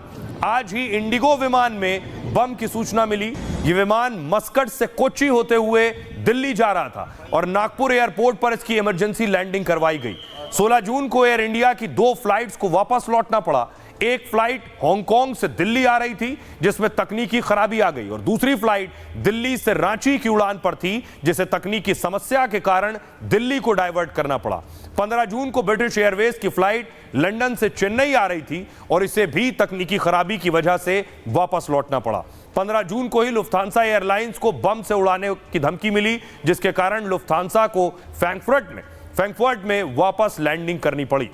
आज ही इंडिगो विमान में बम की सूचना मिली। यह विमान मस्कट से कोच्चि होते हुए दिल्ली जा रहा था और नागपुर एयरपोर्ट पर इसकी इमरजेंसी लैंडिंग करवाई गई। 16 जून को एयर इंडिया की 2 फ्लाइट्स को वापस लौटना पड़ा। एक फ्लाइट हांगकांग से दिल्ली आ रही थी जिसमें तकनीकी खराबी आ गई और दूसरी फ्लाइट दिल्ली से रांची की उड़ान पर थी जिसे तकनीकी समस्या के कारण दिल्ली को डाइवर्ट करना पड़ा। 15 जून को ब्रिटिश एयरवेज की फ्लाइट लंदन से चेन्नई आ रही थी और इसे भी तकनीकी खराबी की वजह से वापस लौटना पड़ा। 15 जून को ही लुफ्थांसा एयरलाइंस को बम से उड़ाने की धमकी मिली, जिसके कारण लुफ्थांसा को फ्रैंकफर्ट में वापस लैंडिंग करनी पड़ी।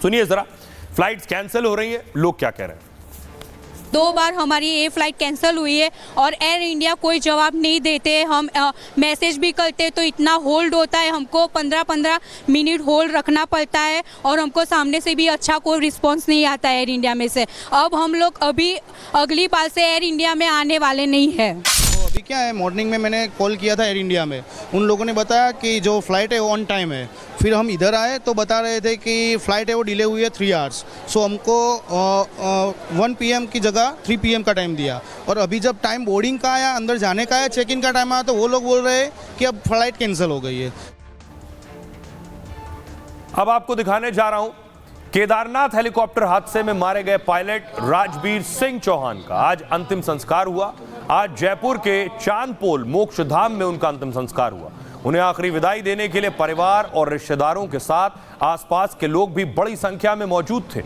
सुनिए जरा, फ्लाइट्स कैंसिल हो रही है, लोग क्या कह रहे हैं। 2 बार हमारी ये फ्लाइट कैंसिल हुई है और एयर इंडिया कोई जवाब नहीं देते। हम मैसेज भी करते तो इतना होल्ड होता है, हमको 15-15 मिनट होल्ड रखना पड़ता है और हमको सामने से भी अच्छा कोई रिस्पांस नहीं आता है एयर इंडिया में से। अब हम लोग अभी अगली बार से एयर इंडिया में आने वाले नहीं है। तो अभी क्या है, मॉर्निंग में मैंने कॉल किया था एयर इंडिया में, उन लोगों ने बताया कि जो फ्लाइट है वो ऑन टाइम है। फिर हम इधर आए तो बता रहे थे कि फ़्लाइट है वो डिले हुई है 3 आवर्स। सो हमको 1 PM की जगह 3 PM का टाइम दिया और अभी जब टाइम बोर्डिंग का आया, अंदर जाने का है, चेक इन का टाइम आया, तो वो लोग बोल रहे हैं कि अब फ्लाइट कैंसिल हो गई है। अब आपको दिखाने जा रहा हूं केदारनाथ हेलीकॉप्टर हादसे में मारे गए पायलट राजबीर सिंह चौहान का आज अंतिम संस्कार हुआ। आज जयपुर के चांदपोल मोक्ष धाम में उनका अंतिम संस्कार हुआ। उन्हें आखिरी विदाई देने के लिए परिवार और रिश्तेदारों के साथ आसपास के लोग भी बड़ी संख्या में मौजूद थे।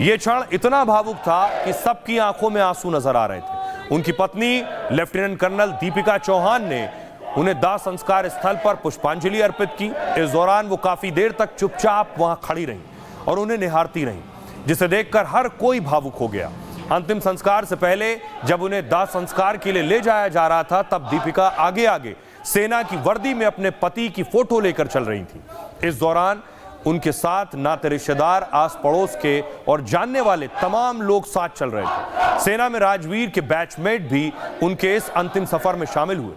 यह क्षण इतना भावुक था कि सबकी आंखों में आंसू नजर आ रहे थे। उनकी पत्नी लेफ्टिनेंट कर्नल दीपिका चौहान ने उन्हें दाह संस्कार स्थल पर पुष्पांजलि अर्पित की। इस दौरान वो काफी देर तक चुपचाप वहां खड़ी रहीं और उन्हें निहारती रहीं, जिसे देखकर हर कोई भावुक हो गया। अंतिम संस्कार से पहले जब उन्हें दाह संस्कार के लिए ले जाया जा रहा था, तब दीपिका आगे आगे सेना की वर्दी में अपने पति की फोटो लेकर चल रही थी। इस दौरान उनके साथ नाते रिश्तेदार, आस पड़ोस के और जानने वाले तमाम लोग साथ चल रहे थे। सेना में राजवीर के बैचमेट भी उनके इस अंतिम सफर में शामिल हुए।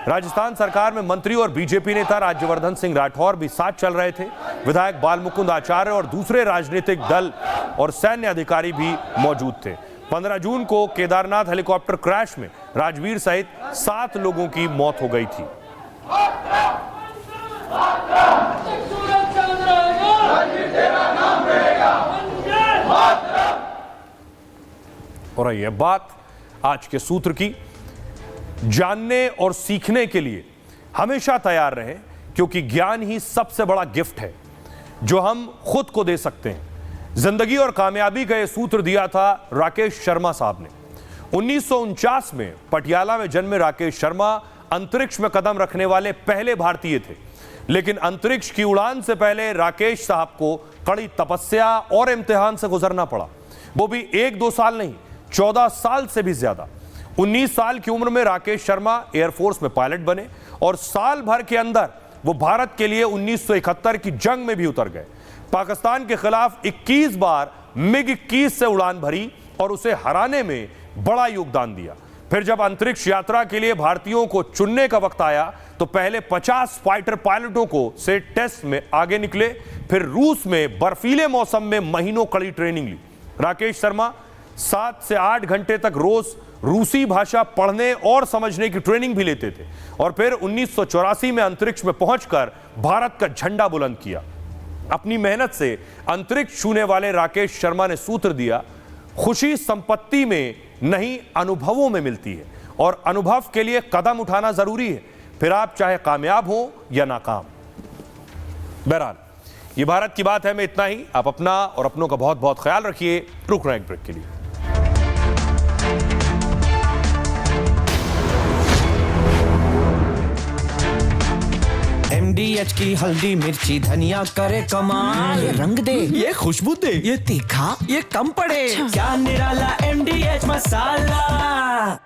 राजस्थान सरकार में मंत्री और बीजेपी नेता राज्यवर्धन सिंह राठौर भी साथ चल रहे थे। विधायक बालमुकुंद आचार्य और दूसरे राजनीतिक दल और सैन्य अधिकारी भी मौजूद थे। 15 जून को केदारनाथ हेलीकॉप्टर क्रैश में राजवीर सहित 7 लोगों की मौत हो गई थी। और ये बात आज के सूत्र की। जानने और सीखने के लिए हमेशा तैयार रहें, क्योंकि ज्ञान ही सबसे बड़ा गिफ्ट है जो हम खुद को दे सकते हैं। जिंदगी और कामयाबी का यह सूत्र दिया था राकेश शर्मा साहब ने। 1949 में पटियाला में जन्मे राकेश शर्मा अंतरिक्ष में कदम रखने वाले पहले भारतीय थे। लेकिन अंतरिक्ष की उड़ान से पहले राकेश साहब को कड़ी तपस्या और इम्तिहान से गुजरना पड़ा, वो भी 1-2 साल नहीं, 14 साल से भी ज्यादा। 19 साल की उम्र में राकेश शर्मा एयरफोर्स में पायलट बने और साल भर के अंदर वो भारत के लिए 1971 की जंग में भी उतर गए। पाकिस्तान के खिलाफ 21 बार MiG-21 से उड़ान भरी और उसे हराने में बड़ा योगदान दिया। फिर जब अंतरिक्ष यात्रा के लिए भारतीयों को चुनने का वक्त आया, तो पहले 50 फाइटर पायलटों को से टेस्ट में आगे निकले। फिर रूस में बर्फीले मौसम में महीनों कड़ी ट्रेनिंग ली। राकेश शर्मा 7 से 8 घंटे तक रोज रूसी भाषा पढ़ने और समझने की ट्रेनिंग भी लेते थे और फिर 1984 में अंतरिक्ष में पहुंचकर भारत का झंडा बुलंद किया। अपनी मेहनत से अंतरिक्ष छूने वाले राकेश शर्मा ने सूत्र दिया, खुशी संपत्ति में नहीं अनुभवों में मिलती है और अनुभव के लिए कदम उठाना जरूरी है, फिर आप चाहे कामयाब हो या नाकाम। बहरहाल ये भारत की बात है में इतना ही। आप अपना और अपनों का बहुत बहुत ख्याल रखिए। रुक रहे हैं एक ब्रेक के लिए। MDH की हल्दी मिर्ची धनिया करे कमाल, ये रंग दे, ये खुशबू दे, ये तीखा, ये कम पड़े, क्या निराला MDH मसाला।